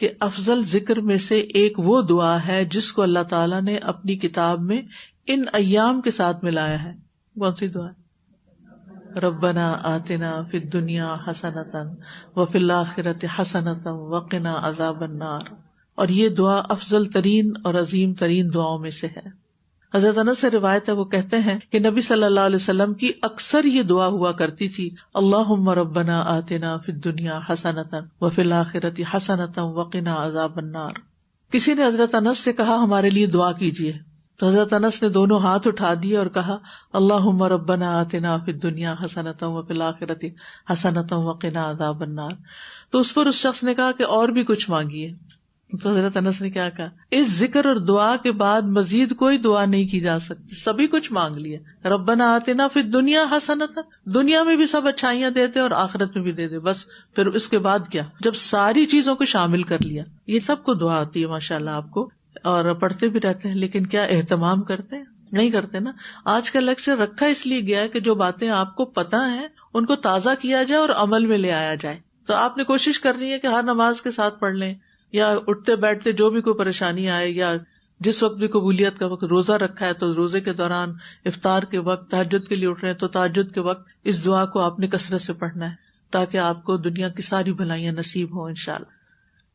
کہ افضل ذکر میں سے ایک وہ دعا ہے جس کو اللہ تعالیٰ نے اپنی کتاب میں ان ایام کے ساتھ ملایا ہے۔ کون سی دعا ہے؟ ربنا آتنا فی الدنیا حسنۃ وفی الآخرۃ حسنۃ وقنا عذاب النار۔ اور یہ دعا افضل ترین اور عظیم ترین دعاؤں میں سے ہے۔ حضرت انس سے روایت ہے، وہ کہتے ہیں کہ نبی صلی اللہ علیہ وسلم کی اکثر یہ دعا ہوا کرتی تھی، اللہم ربنا آتنا فی الدنیا حسنۃ وفی الآخرۃ حسنۃ وقنا عذاب النار۔ کسی نے حضرت انس سے کہا ہمارے لیے دعا کیجیے، تو حضرت انس نے دونوں ہاتھ اٹھا دیے اور کہا اللہم ربنا آتنا فی الدنیا حسنۃ وفی الآخرۃ حسنۃ وقنا عذاب النار۔ تو اس پر اس شخص نے کہا کہ اور بھی کچھ مانگیے، تو حضرت انس نے کیا کہا، اس ذکر اور دعا کے بعد مزید کوئی دعا نہیں کی جا سکتی، سبھی کچھ مانگ لیا۔ ربنا آتنا فی الدنیا حسنۃ، دنیا میں بھی سب اچھائیاں دے دے اور آخرت میں بھی دے دے، بس پھر اس کے بعد کیا، جب ساری چیزوں کو شامل کر لیا۔ یہ سب کو دعا آتی ہے ماشاءاللہ آپ کو، اور پڑھتے بھی رہتے ہیں، لیکن کیا اہتمام کرتے ہیں؟ نہیں کرتے نا۔ آج کا لیکچر رکھا اس لیے گیا ہے کہ جو باتیں آپ کو پتہ ہیں ان کو تازہ کیا جائے اور عمل میں لے آیا جائے۔ تو آپ نے کوشش کرنی ہے کہ ہر نماز کے ساتھ پڑھ لیں، یا اٹھتے بیٹھتے جو بھی کوئی پریشانی آئے، یا جس وقت بھی قبولیت کا وقت، روزہ رکھا ہے تو روزے کے دوران، افطار کے وقت، تہجد کے لیے اٹھ رہے ہیں تو تہجد کے وقت اس دعا کو آپ نے کثرت سے پڑھنا ہے تاکہ آپ کو دنیا کی ساری بھلائیاں نصیب ہوں انشاءاللہ۔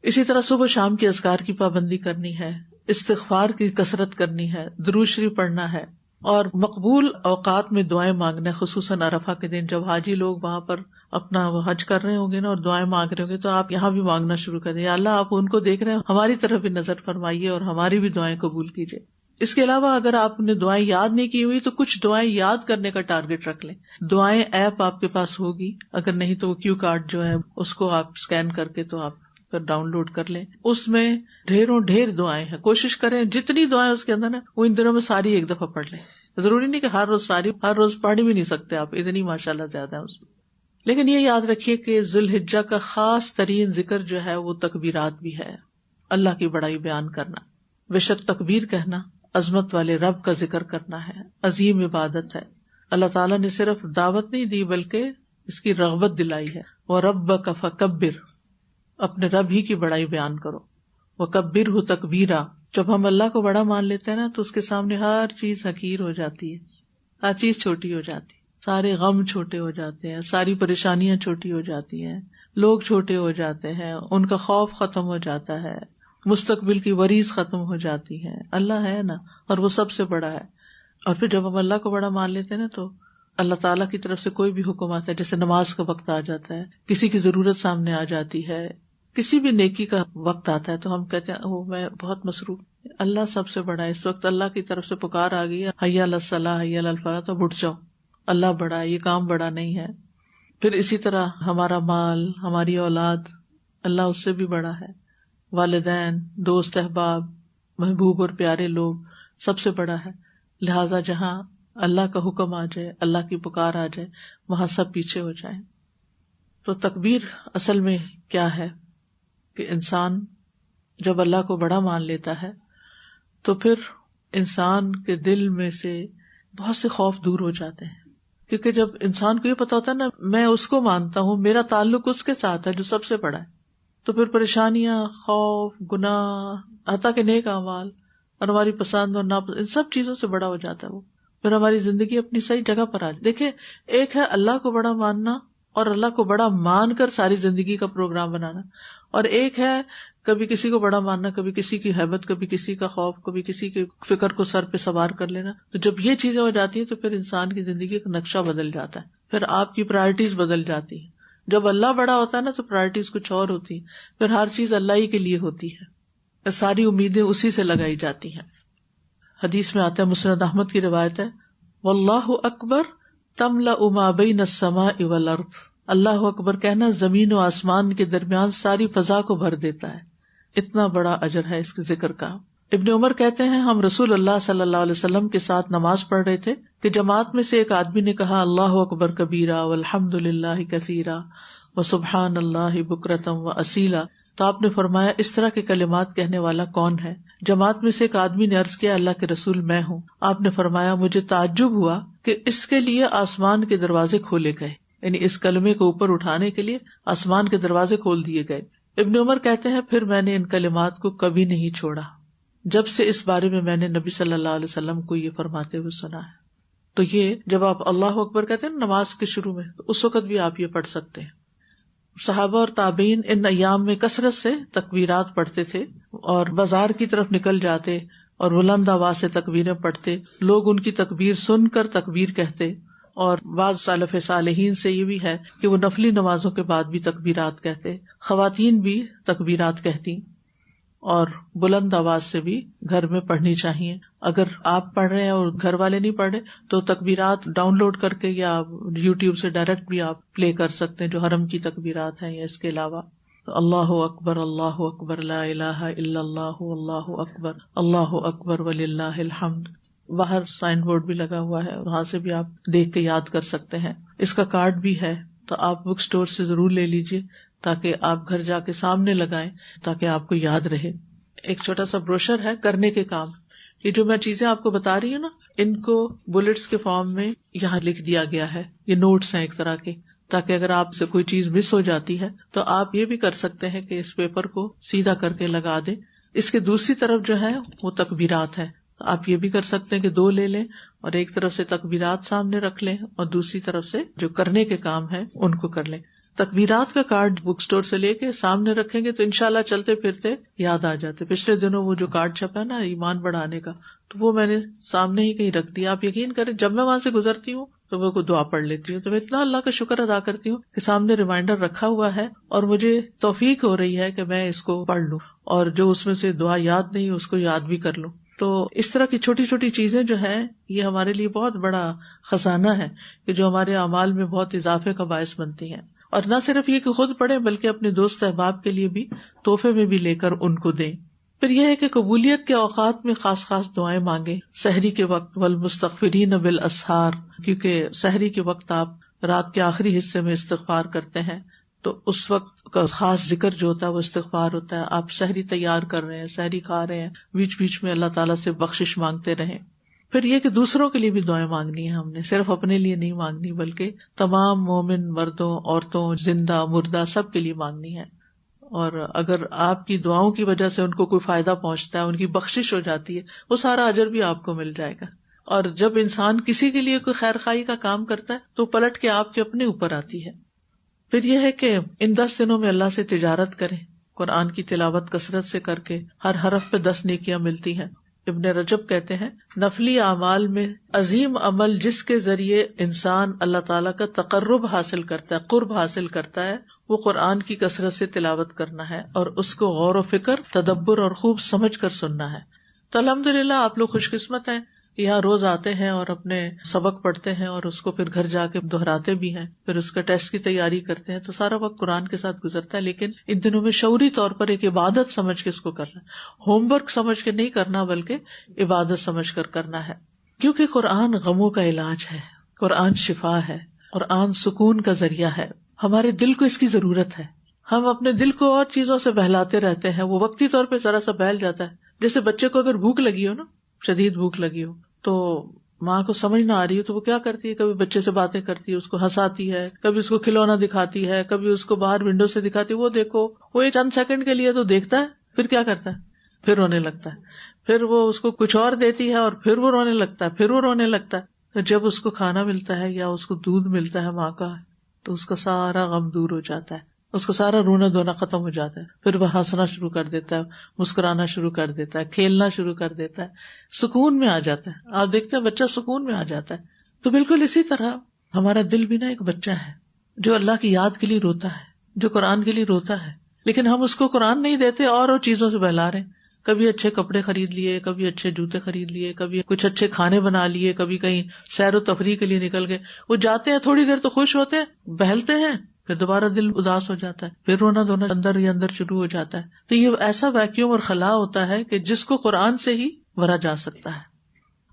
اسی طرح صبح شام کی اذکار کی پابندی کرنی ہے، استغفار کی کثرت کرنی ہے، درود شریف پڑھنا ہے، اور مقبول اوقات میں دعائیں مانگنا ہے، خصوصاً عرفہ کے دن جب حاجی لوگ وہاں پر اپنا حج کر رہے ہوں گے نا اور دعائیں مانگ رہے ہوں گے، تو آپ یہاں بھی مانگنا شروع کر دیں، یا اللہ آپ ان کو دیکھ رہے ہیں، ہماری طرف بھی نظر فرمائیے اور ہماری بھی دعائیں قبول کیجیے۔ اس کے علاوہ اگر آپ نے دعائیں یاد نہیں کی ہوئی تو کچھ دعائیں یاد کرنے کا ٹارگٹ رکھ لیں۔ دعائیں ایپ آپ کے پاس ہوگی، اگر نہیں تو وہ کیو کارڈ جو ہے اس کو آپ اسکین کر کے تو آپ پھر ڈاؤن لوڈ کر لیں، اس میں ڈھیر دعائیں ہیں، کوشش کریں جتنی دعائیں اس کے اندر ہیں وہ ان دنوں میں ساری ایک دفعہ پڑھ لیں۔ ضروری نہیں کہ ہر روز پڑھ بھی نہیں سکتے آپ، اتنی ماشاءاللہ زیادہ ہے اس میں، لیکن یہ یاد رکھیے کہ ذی الحجہ کا خاص ترین ذکر جو ہے وہ تکبیرات بھی ہے، اللہ کی بڑائی بیان کرنا، بے شک تکبیر کہنا عظمت والے رب کا ذکر کرنا ہے، عظیم عبادت ہے۔ اللہ تعالیٰ نے صرف دعوت نہیں دی بلکہ اس کی رغبت دلائی ہے، وَرَبَّكَ فَكَبِّرْ، اپنے رب ہی کی بڑائی بیان کرو، وَكَبِّرْهُ تَكْبِيرًا۔ جب ہم اللہ کو بڑا مان لیتے ہیں نا تو اس کے سامنے ہر چیز حقیر ہو جاتی ہے، ہر چیز چھوٹی ہو جاتی ہے، سارے غم چھوٹے ہو جاتے ہیں، ساری پریشانیاں چھوٹی ہو جاتی ہیں، لوگ چھوٹے ہو جاتے ہیں، ان کا خوف ختم ہو جاتا ہے، مستقبل کی وریث ختم ہو جاتی ہے۔ اللہ ہے نا، اور وہ سب سے بڑا ہے۔ اور پھر جب ہم اللہ کو بڑا مان لیتے ہیں نا تو اللہ تعالیٰ کی طرف سے کوئی بھی حکم آتا ہے، جیسے نماز کا وقت آ جاتا ہے، کسی کی ضرورت سامنے آ جاتی ہے، کسی بھی نیکی کا وقت آتا ہے تو ہم کہتے ہیں وہ میں بہت مصروف، اللہ سب سے بڑا ہے، اس وقت اللہ کی طرف سے پکار آ گئی ہے، حی علی الصلاۃ حی علی الفلاح، تو اٹھ جاؤ، اللہ بڑا ہے، یہ کام بڑا نہیں ہے۔ پھر اسی طرح ہمارا مال، ہماری اولاد، اللہ اس سے بھی بڑا ہے، والدین، دوست احباب، محبوب اور پیارے لوگ، سب سے بڑا ہے۔ لہٰذا جہاں اللہ کا حکم آ جائے، اللہ کی پکار آ جائے، وہاں سب پیچھے ہو جائیں۔ تو تکبیر اصل میں کیا ہے کہ انسان جب اللہ کو بڑا مان لیتا ہے تو پھر انسان کے دل میں سے بہت سے خوف دور ہو جاتے ہیں، کیونکہ جب انسان کو یہ پتا ہوتا ہے نا میں اس کو مانتا ہوں، میرا تعلق اس کے ساتھ ہے جو سب سے بڑا ہے، تو پھر پریشانیاں، خوف، گناہ، حتیٰ کہ نیک اعمال اور ہماری پسند اور ناپسند، ان سب چیزوں سے بڑا ہو جاتا ہے وہ، پھر ہماری زندگی اپنی صحیح جگہ پر آ جائے۔ دیکھیں، ایک ہے اللہ کو بڑا ماننا اور اللہ کو بڑا مان کر ساری زندگی کا پروگرام بنانا، اور ایک ہے کبھی کسی کو بڑا ماننا، کبھی کسی کی ہیبت، کبھی کسی کا خوف، کبھی کسی کے فکر کو سر پہ سوار کر لینا. تو جب یہ چیزیں ہو جاتی ہیں تو پھر انسان کی زندگی کا نقشہ بدل جاتا ہے، پھر آپ کی پرائرٹیز بدل جاتی ہیں. جب اللہ بڑا ہوتا ہے نا تو پرائرٹیز کچھ اور ہوتی ہیں، پھر ہر چیز اللہ ہی کے لیے ہوتی ہے، ساری امیدیں اسی سے لگائی جاتی ہیں. حدیث میں آتا ہے، مسند احمد کی روایت ہے، واللہ اکبر تملأ ما بین السماء والارض، اللہ اکبر کہنا زمین و آسمان کے درمیان ساری فضا کو بھر دیتا ہے. اتنا بڑا اجر ہے اس کے ذکر کا. ابن عمر کہتے ہیں ہم رسول اللہ صلی اللہ علیہ وسلم کے ساتھ نماز پڑھ رہے تھے کہ جماعت میں سے ایک آدمی نے کہا اللہ اکبر کبیرہ والحمد للہ کثیرہ وسبحان اللہ بکرۃ واصیلا. تو آپ نے فرمایا اس طرح کے کلمات کہنے والا کون ہے؟ جماعت میں سے ایک آدمی نے عرض کیا اللہ کے رسول میں ہوں. آپ نے فرمایا مجھے تعجب ہوا کہ اس کے لیے آسمان کے دروازے کھولے گئے، یعنی اس کلمے کو اوپر اٹھانے کے لیے آسمان کے دروازے کھول دیے گئے. ابن عمر کہتے ہیں پھر میں نے ان کلمات کو کبھی نہیں چھوڑا جب سے اس بارے میں نے نبی صلی اللہ علیہ وسلم کو یہ فرماتے ہوئے سنا ہے. تو یہ جب آپ اللہ اکبر کہتے ہیں نماز کے شروع میں، تو اس وقت بھی آپ یہ پڑھ سکتے ہیں. صحابہ اور تابعین ان ایام میں کثرت سے تکبیرات پڑھتے تھے اور بازار کی طرف نکل جاتے اور بلند آواز سے تکبیریں پڑھتے. لوگ ان کی تکبیر سن کر تکبیر کہتے، اور بعض سلف صالحین سے یہ بھی ہے کہ وہ نفلی نمازوں کے بعد بھی تکبیرات کہتے. خواتین بھی تکبیرات کہتی اور بلند آواز سے بھی گھر میں پڑھنی چاہیے. اگر آپ پڑھ رہے ہیں اور گھر والے نہیں پڑھ رہے تو تکبیرات ڈاؤن لوڈ کر کے یا یوٹیوب سے ڈائریکٹ بھی آپ پلے کر سکتے ہیں جو حرم کی تکبیرات ہیں یا اس کے علاوہ. اللہ اکبر لا الہ الا اللہ اکبر وللہ الحمد. باہر سائن بورڈ بھی لگا ہوا ہے، وہاں سے بھی آپ دیکھ کے یاد کر سکتے ہیں. اس کا کارڈ بھی ہے تو آپ بک اسٹور سے ضرور لے لیجئے تاکہ آپ گھر جا کے سامنے لگائیں تاکہ آپ کو یاد رہے. ایک چھوٹا سا بروشر ہے کرنے کے کام. یہ جو میں چیزیں آپ کو بتا رہی ہوں نا، ان کو بلٹس کے فارم میں یہاں لکھ دیا گیا ہے. یہ نوٹس ہیں ایک طرح کے، تاکہ اگر آپ سے کوئی چیز مس ہو جاتی ہے تو آپ یہ بھی کر سکتے ہیں کہ اس پیپر کو سیدھا کر کے لگا دیں. اس کے دوسری طرف جو ہے وہ تکبیرات ہے، آپ یہ بھی کر سکتے ہیں کہ دو لے لیں اور ایک طرف سے تکبیرات سامنے رکھ لیں اور دوسری طرف سے جو کرنے کے کام ہیں ان کو کر لیں. تکبیرات کا کارڈ بک اسٹور سے لے کے سامنے رکھیں گے تو انشاءاللہ چلتے پھرتے یاد آ جاتے. پچھلے دنوں وہ جو کارڈ چھپا ہے نا ایمان بڑھانے کا، تو وہ میں نے سامنے ہی کہیں رکھ دیا. آپ یقین کریں جب میں وہاں سے گزرتی ہوں تو میں کوئی دعا پڑھ لیتی ہوں. تو میں اتنا اللہ کا شکر ادا کرتی ہوں کہ سامنے ریمائنڈر رکھا ہوا ہے اور مجھے توفیق ہو رہی ہے کہ میں اس کو پڑھ لوں اور جو اس میں سے دعا یاد نہیں اس کو یاد بھی کر لوں. تو اس طرح کی چھوٹی چھوٹی چیزیں جو ہیں یہ ہمارے لیے بہت بڑا خزانہ ہے کہ جو ہمارے اعمال میں بہت اضافے کا باعث بنتی ہیں. اور نہ صرف یہ کہ خود پڑھیں بلکہ اپنے دوست احباب کے لیے بھی تحفے میں بھی لے کر ان کو دیں. پھر یہ ہے کہ قبولیت کے اوقات میں خاص خاص دعائیں مانگیں. سحری کے وقت والمستغفرین بالاسحار، کیونکہ سحری کے وقت آپ رات کے آخری حصے میں استغفار کرتے ہیں تو اس وقت کا خاص ذکر جو ہوتا ہے وہ استغفار ہوتا ہے. آپ سحری تیار کر رہے ہیں، سحری کھا رہے ہیں، بیچ بیچ میں اللہ تعالیٰ سے بخشش مانگتے رہیں. پھر یہ کہ دوسروں کے لیے بھی دعائیں مانگنی ہیں. ہم نے صرف اپنے لیے نہیں مانگنی بلکہ تمام مومن مردوں عورتوں زندہ مردہ سب کے لیے مانگنی ہے. اور اگر آپ کی دعاؤں کی وجہ سے ان کو کوئی فائدہ پہنچتا ہے، ان کی بخشش ہو جاتی ہے، وہ سارا اجر بھی آپ کو مل جائے گا. اور جب انسان کسی کے لیے کوئی خیر خواہی کا کام کرتا ہے تو پلٹ کے آپ کے اپنے اوپر آتی ہے. پھر یہ ہے کہ ان 10 دنوں میں اللہ سے تجارت کریں. قرآن کی تلاوت کثرت سے کر کے ہر حرف پہ 10 نیکیاں ملتی ہیں. ابن رجب کہتے ہیں نفلی اعمال میں عظیم عمل جس کے ذریعے انسان اللہ تعالیٰ کا تقرب حاصل کرتا ہے، قرب حاصل کرتا ہے، وہ قرآن کی کثرت سے تلاوت کرنا ہے اور اس کو غور و فکر تدبر اور خوب سمجھ کر سننا ہے. تو الحمدللہ آپ لوگ خوش قسمت ہیں، یہاں روز آتے ہیں اور اپنے سبق پڑھتے ہیں اور اس کو پھر گھر جا کے دہراتے بھی ہیں، پھر اس کا ٹیسٹ کی تیاری کرتے ہیں، تو سارا وقت قرآن کے ساتھ گزرتا ہے. لیکن ان دنوں میں شعوری طور پر ایک عبادت سمجھ کے اس کو کرنا ہے، ہوم ورک سمجھ کے نہیں کرنا بلکہ عبادت سمجھ کر کرنا ہے. کیونکہ قرآن غموں کا علاج ہے، قرآن شفا ہے، قرآن سکون کا ذریعہ ہے. ہمارے دل کو اس کی ضرورت ہے. ہم اپنے دل کو اور چیزوں سے بہلاتے رہتے ہیں، وہ وقتی طور پہ ذرا سا بہل جاتا ہے. جیسے بچے کو اگر بھوک لگی ہو نا، شدید بھوک لگی ہو، تو ماں کو سمجھ نہ آ رہی ہو تو وہ کیا کرتی ہے، کبھی بچے سے باتیں کرتی ہے، اس کو ہنساتی ہے، کبھی اس کو کھلونا دکھاتی ہے، کبھی اس کو باہر ونڈو سے دکھاتی ہے، وہ دیکھو. وہ یہ چند سیکنڈ کے لیے تو دیکھتا ہے، پھر کیا کرتا ہے، پھر رونے لگتا ہے. پھر وہ اس کو کچھ اور دیتی ہے اور پھر وہ رونے لگتا ہے، پھر وہ رونے لگتا ہے. جب اس کو کھانا ملتا ہے یا اس کو دودھ ملتا ہے ماں کا تو اس کا سارا غم دور ہو جاتا ہے، اس کا سارا رونا دھونا ختم ہو جاتا ہے، پھر وہ ہنسنا شروع کر دیتا ہے، مسکرانا شروع کر دیتا ہے، کھیلنا شروع کر دیتا ہے، سکون میں آ جاتا ہے. آپ دیکھتے ہیں بچہ سکون میں آ جاتا ہے. تو بالکل اسی طرح ہمارا دل بھی نا ایک بچہ ہے جو اللہ کی یاد کے لیے روتا ہے، جو قرآن کے لیے روتا ہے، لیکن ہم اس کو قرآن نہیں دیتے اور چیزوں سے بہلا رہے ہیں. کبھی اچھے کپڑے خرید لیے، کبھی اچھے جوتے خرید لیے، کبھی کچھ اچھے کھانے بنا لیے، کبھی کہیں سیر و تفریح کے لیے نکل گئے. وہ جاتے ہیں تھوڑی دیر تو خوش ہوتے ہیں، بہلتے ہیں، پھر دوبارہ دل اداس ہو جاتا ہے، پھر رونا دھونا اندر ہی اندر شروع ہو جاتا ہے. تو یہ ایسا ویکیوم اور خلا ہوتا ہے کہ جس کو قرآن سے ہی بھرا جا سکتا ہے.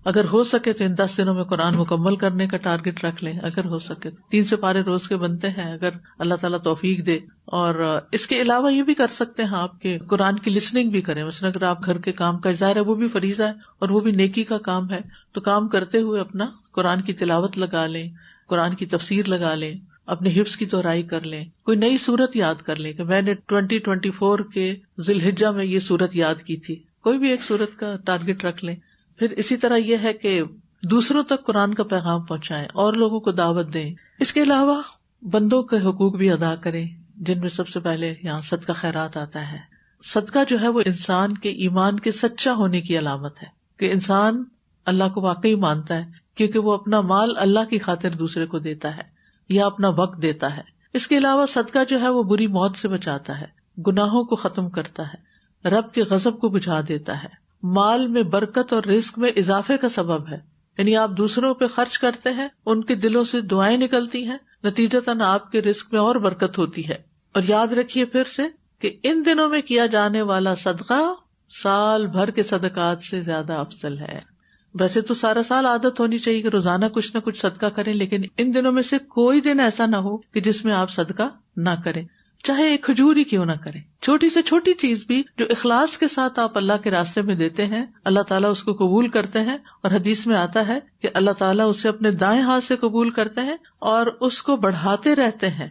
اگر ہو سکے تو ان 10 دنوں میں قرآن مکمل کرنے کا ٹارگٹ رکھ لیں. اگر ہو سکے 3 سپارے روز کے بنتے ہیں اگر اللہ تعالیٰ توفیق دے. اور اس کے علاوہ یہ بھی کر سکتے ہیں آپ کے قرآن کی لسننگ بھی کریں. مثلا اگر آپ گھر کے کام کا ظاہر ہے وہ بھی فریضہ ہے اور وہ بھی نیکی کا کام ہے، تو کام کرتے ہوئے اپنا قرآن کی تلاوت لگا لیں، قرآن کی تفسیر لگا لیں، اپنے حفظ کی دہرائی کر لیں، کوئی نئی سورت یاد کر لیں کہ میں نے 2024 کے ذی الحجہ میں یہ سورت یاد کی تھی. کوئی بھی ایک سورت کا ٹارگٹ رکھ لیں. پھر اسی طرح یہ ہے کہ دوسروں تک قرآن کا پیغام پہنچائیں اور لوگوں کو دعوت دیں. اس کے علاوہ بندوں کے حقوق بھی ادا کریں، جن میں سب سے پہلے یہاں صدقہ خیرات آتا ہے. صدقہ جو ہے وہ انسان کے ایمان کے سچا ہونے کی علامت ہے کہ انسان اللہ کو واقعی مانتا ہے، کیونکہ وہ اپنا مال اللہ کی خاطر دوسرے کو دیتا ہے یا اپنا وقت دیتا ہے. اس کے علاوہ صدقہ جو ہے وہ بری موت سے بچاتا ہے، گناہوں کو ختم کرتا ہے، رب کے غضب کو بجھا دیتا ہے، مال میں برکت اور رزق میں اضافے کا سبب ہے. یعنی آپ دوسروں پہ خرچ کرتے ہیں، ان کے دلوں سے دعائیں نکلتی ہیں، نتیجتاً آپ کے رزق میں اور برکت ہوتی ہے. اور یاد رکھیے پھر سے کہ ان دنوں میں کیا جانے والا صدقہ سال بھر کے صدقات سے زیادہ افضل ہے. ویسے تو سارا سال عادت ہونی چاہیے کہ روزانہ کچھ نہ کچھ صدقہ کریں، لیکن ان دنوں میں سے کوئی دن ایسا نہ ہو کہ جس میں آپ صدقہ نہ کریں، چاہے ایک کھجور ہی کیوں نہ کریں. چھوٹی سے چھوٹی چیز بھی جو اخلاص کے ساتھ آپ اللہ کے راستے میں دیتے ہیں، اللہ تعالیٰ اس کو قبول کرتے ہیں. اور حدیث میں آتا ہے کہ اللہ تعالیٰ اسے اپنے دائیں ہاتھ سے قبول کرتے ہیں اور اس کو بڑھاتے رہتے ہیں،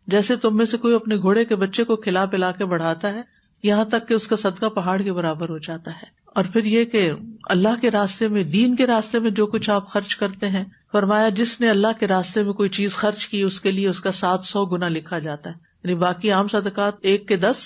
جیسے تم میں سے کوئی اپنے گھوڑے کے بچے کو کھلا پلا کے بڑھاتا ہے، یہاں تک کہ اس کا صدقہ پہاڑ کے برابر ہو جاتا ہے. اور پھر یہ کہ اللہ کے راستے میں، دین کے راستے میں جو کچھ آپ خرچ کرتے ہیں، فرمایا جس نے اللہ کے راستے میں کوئی چیز خرچ کی اس کے لیے اس کا 700 گنا لکھا جاتا ہے. یعنی باقی عام صدقات 1 کے 10،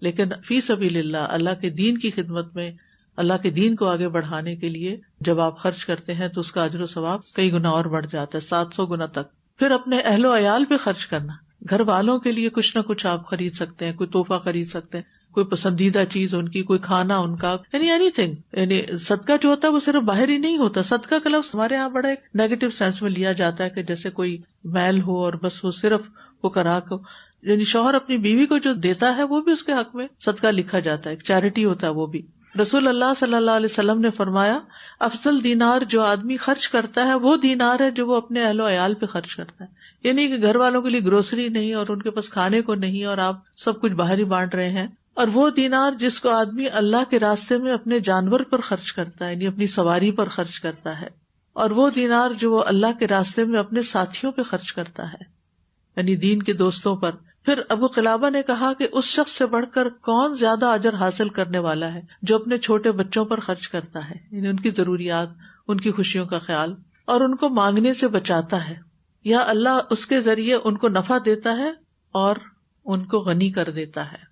لیکن فی سبیل اللہ، اللہ کے دین کی خدمت میں، اللہ کے دین کو آگے بڑھانے کے لیے جب آپ خرچ کرتے ہیں تو اس کا اجر و ثواب کئی گنا اور بڑھ جاتا ہے، 700 گنا تک. پھر اپنے اہل و عیال پہ خرچ کرنا، گھر والوں کے لیے کچھ نہ کچھ آپ خرید سکتے ہیں، کوئی تحفہ خرید سکتے ہیں، کوئی پسندیدہ چیز ان کی، کوئی کھانا ان کا، یعنی اینی تھنگ. یعنی صدقہ جو ہوتا ہے وہ صرف باہر ہی نہیں ہوتا. صدقہ کا لفظ ہمارے یہاں بڑا ایک نیگیٹو سینس میں لیا جاتا ہے کہ جیسے کوئی میل ہو اور بس وہ صرف فقراء کو، یعنی شوہر اپنی بیوی کو جو دیتا ہے وہ بھی اس کے حق میں صدقہ لکھا جاتا ہے، ایک چیریٹی ہوتا ہے وہ بھی. رسول اللہ صلی اللہ علیہ وسلم نے فرمایا افضل دینار جو آدمی خرچ کرتا ہے وہ دینار ہے جو وہ اپنے اہل و عیال پہ خرچ کرتا ہے. یعنی کہ گھر والوں کے لیے گروسری نہیں اور ان کے پاس کھانے کو نہیں اور آپ سب کچھ باہر ہی بانٹ رہے ہیں. اور وہ دینار جس کو آدمی اللہ کے راستے میں اپنے جانور پر خرچ کرتا ہے، یعنی اپنی سواری پر خرچ کرتا ہے. اور وہ دینار جو وہ اللہ کے راستے میں اپنے ساتھیوں پہ خرچ کرتا ہے، یعنی دین کے دوستوں پر. پھر ابو قلابہ نے کہا کہ اس شخص سے بڑھ کر کون زیادہ اجر حاصل کرنے والا ہے جو اپنے چھوٹے بچوں پر خرچ کرتا ہے، یعنی ان کی ضروریات، ان کی خوشیوں کا خیال اور ان کو مانگنے سے بچاتا ہے، یا اللہ اس کے ذریعے ان کو نفع دیتا ہے اور ان کو غنی کر دیتا ہے.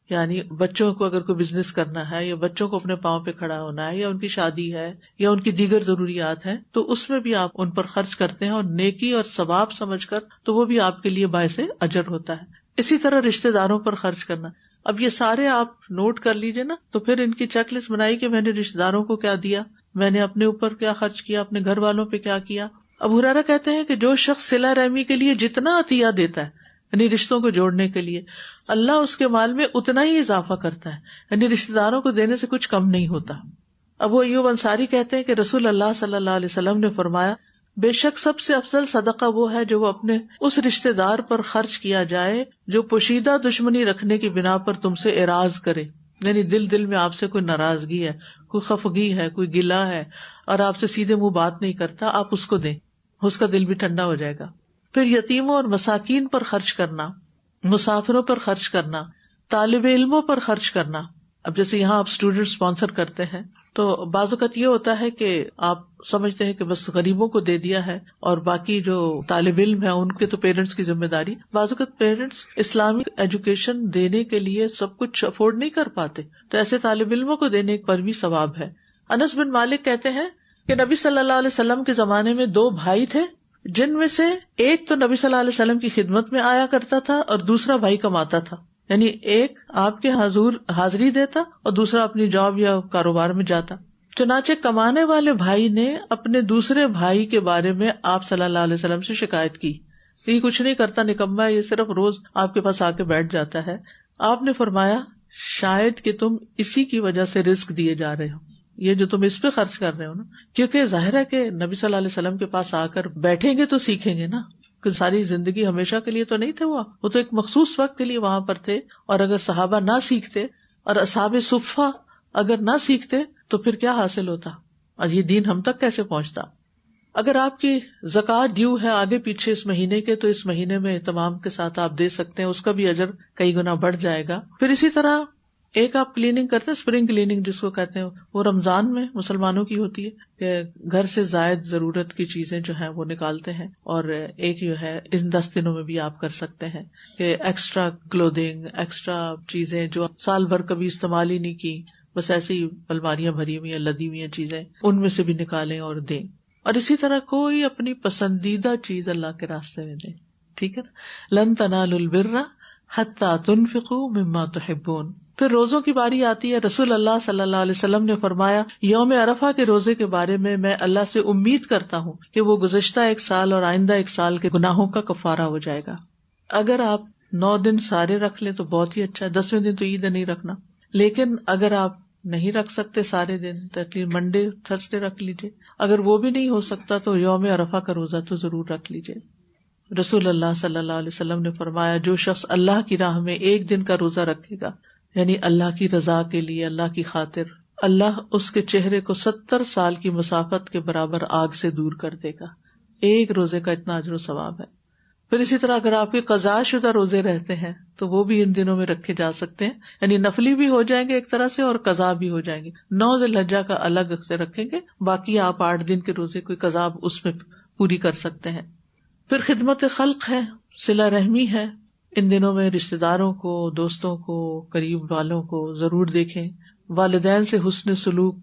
یعنی بچوں کو اگر کوئی بزنس کرنا ہے یا بچوں کو اپنے پاؤں پہ کھڑا ہونا ہے یا ان کی شادی ہے یا ان کی دیگر ضروریات ہیں تو اس میں بھی آپ ان پر خرچ کرتے ہیں اور نیکی اور ثواب سمجھ کر تو وہ بھی آپ کے لیے باعث اجر ہوتا ہے. اسی طرح رشتہ داروں پر خرچ کرنا. اب یہ سارے آپ نوٹ کر لیجئے نا، تو پھر ان کی چیک لسٹ بنائی کہ میں نے رشتہ داروں کو کیا دیا، میں نے اپنے اوپر کیا خرچ کیا، اپنے گھر والوں پہ کیا کیا. ابو ہریرہ کہتے ہیں کہ جو شخص صلہ رحمی کے لیے جتنا عطیہ دیتا ہے، یعنی رشتوں کو جوڑنے کے لیے، اللہ اس کے مال میں اتنا ہی اضافہ کرتا ہے، یعنی رشتہ داروں کو دینے سے کچھ کم نہیں ہوتا. ابو ایوب انصاری کہتے ہیں کہ رسول اللہ صلی اللہ علیہ وسلم نے فرمایا بے شک سب سے افضل صدقہ وہ ہے جو وہ اپنے اس رشتہ دار پر خرچ کیا جائے جو پوشیدہ دشمنی رکھنے کی بنا پر تم سے اعراض کرے، یعنی دل میں آپ سے کوئی ناراضگی ہے، کوئی خفگی ہے، کوئی گلہ ہے اور آپ سے سیدھے منہ بات نہیں کرتا، آپ اس کو دیں، اس کا دل بھی ٹھنڈا ہو جائے گا. پھر یتیموں اور مساکین پر خرچ کرنا، مسافروں پر خرچ کرنا، طالب علموں پر خرچ کرنا. اب جیسے یہاں آپ اسٹوڈنٹ اسپانسر کرتے ہیں تو بعض اوقات یہ ہوتا ہے کہ آپ سمجھتے ہیں کہ بس غریبوں کو دے دیا ہے اور باقی جو طالب علم ہیں ان کے تو پیرنٹس کی ذمہ داری. بعض اوقات پیرنٹس اسلامک ایجوکیشن دینے کے لیے سب کچھ افورڈ نہیں کر پاتے, تو ایسے طالب علموں کو دینے پر بھی ثواب ہے. انس بن مالک کہتے ہیں کہ نبی صلی اللہ علیہ وسلم کے زمانے میں 2 بھائی تھے, جن میں سے ایک تو نبی صلی اللہ علیہ وسلم کی خدمت میں آیا کرتا تھا اور دوسرا بھائی کماتا تھا. یعنی ایک آپ کے حضور حاضری دیتا اور دوسرا اپنی جاب یا کاروبار میں جاتا. چنانچہ کمانے والے بھائی نے اپنے دوسرے بھائی کے بارے میں آپ صلی اللہ علیہ وسلم سے شکایت کی, یہ کچھ نہیں کرتا, نکما ہے, یہ صرف روز آپ کے پاس آ کے بیٹھ جاتا ہے. آپ نے فرمایا شاید کہ تم اسی کی وجہ سے رزق دیے جا رہے ہو, یہ جو تم اس پہ خرچ کر رہے ہو نا, کیونکہ ظاہر ہے کہ نبی صلی اللہ علیہ وسلم کے پاس آ کر بیٹھیں گے تو سیکھیں گے نا, کہ ساری زندگی ہمیشہ کے لیے تو نہیں تھے, وہ تو ایک مخصوص وقت کے لیے وہاں پر تھے. اور اگر صحابہ نہ سیکھتے اور اصحاب صفہ اگر نہ سیکھتے تو پھر کیا حاصل ہوتا, اور یہ دین ہم تک کیسے پہنچتا. اگر آپ کی زکوٰۃ ڈیو ہے آگے پیچھے اس مہینے کے, تو اس مہینے میں اہتمام کے ساتھ آپ دے سکتے ہیں, اس کا بھی اجر کئی گنا بڑھ جائے گا. پھر اسی طرح ایک آپ کلیننگ کرتے ہیں, اسپرنگ کلیننگ جس کو کہتے ہیں, وہ رمضان میں مسلمانوں کی ہوتی ہے کہ گھر سے زائد ضرورت کی چیزیں جو ہیں وہ نکالتے ہیں. اور ایک جو ہے ان 10 دنوں میں بھی آپ کر سکتے ہیں کہ ایکسٹرا کلودنگ, ایکسٹرا چیزیں جو سال بھر کبھی استعمال ہی نہیں کی, بس ایسی الماریاں بھری ہوئی ہیں, لدی ہوئی ہیں چیزیں, ان میں سے بھی نکالیں اور دیں. اور اسی طرح کوئی اپنی پسندیدہ چیز اللہ کے راستے میں دیں. ٹھیک ہے نا, لن تنالوا البر حتی تنفقوا مما تحبون. پھر روزوں کی باری آتی ہے. رسول اللہ صلی اللہ علیہ وسلم نے فرمایا یوم عرفہ کے روزے کے بارے میں اللہ سے امید کرتا ہوں کہ وہ گزشتہ 1 سال اور آئندہ 1 سال کے گناہوں کا کفارہ ہو جائے گا. اگر آپ 9 دن سارے رکھ لیں تو بہت ہی اچھا ہے, 10ویں دن تو عید نہیں رکھنا. لیکن اگر آپ نہیں رکھ سکتے سارے دن تو منڈے تھرسڈے رکھ لیجیے. اگر وہ بھی نہیں ہو سکتا تو یوم عرفہ کا روزہ تو ضرور رکھ لیجیے. رسول اللہ صلی اللہ علیہ وسلم نے فرمایا جو شخص اللہ کی راہ میں 1 دن کا روزہ رکھے گا, یعنی اللہ کی رضا کے لیے, اللہ کی خاطر, اللہ اس کے چہرے کو 70 سال کی مسافت کے برابر آگ سے دور کر دے گا. ایک روزے کا اتنا اجر و ثواب ہے. پھر اسی طرح اگر آپ کے قضاء شدہ روزے رہتے ہیں تو وہ بھی ان دنوں میں رکھے جا سکتے ہیں, یعنی نفلی بھی ہو جائیں گے ایک طرح سے اور قضاء بھی ہو جائیں گے. 9 ذی الحجہ کا الگ سے رکھیں گے, باقی آپ 8 دن کے روزے کوئی قضاء اس میں پوری کر سکتے ہیں. پھر خدمت خلق ہے, صلہ رحمی ہے. ان دنوں میں رشتہ داروں کو, دوستوں کو, قریب والوں کو ضرور دیکھیں. والدین سے حسن سلوک,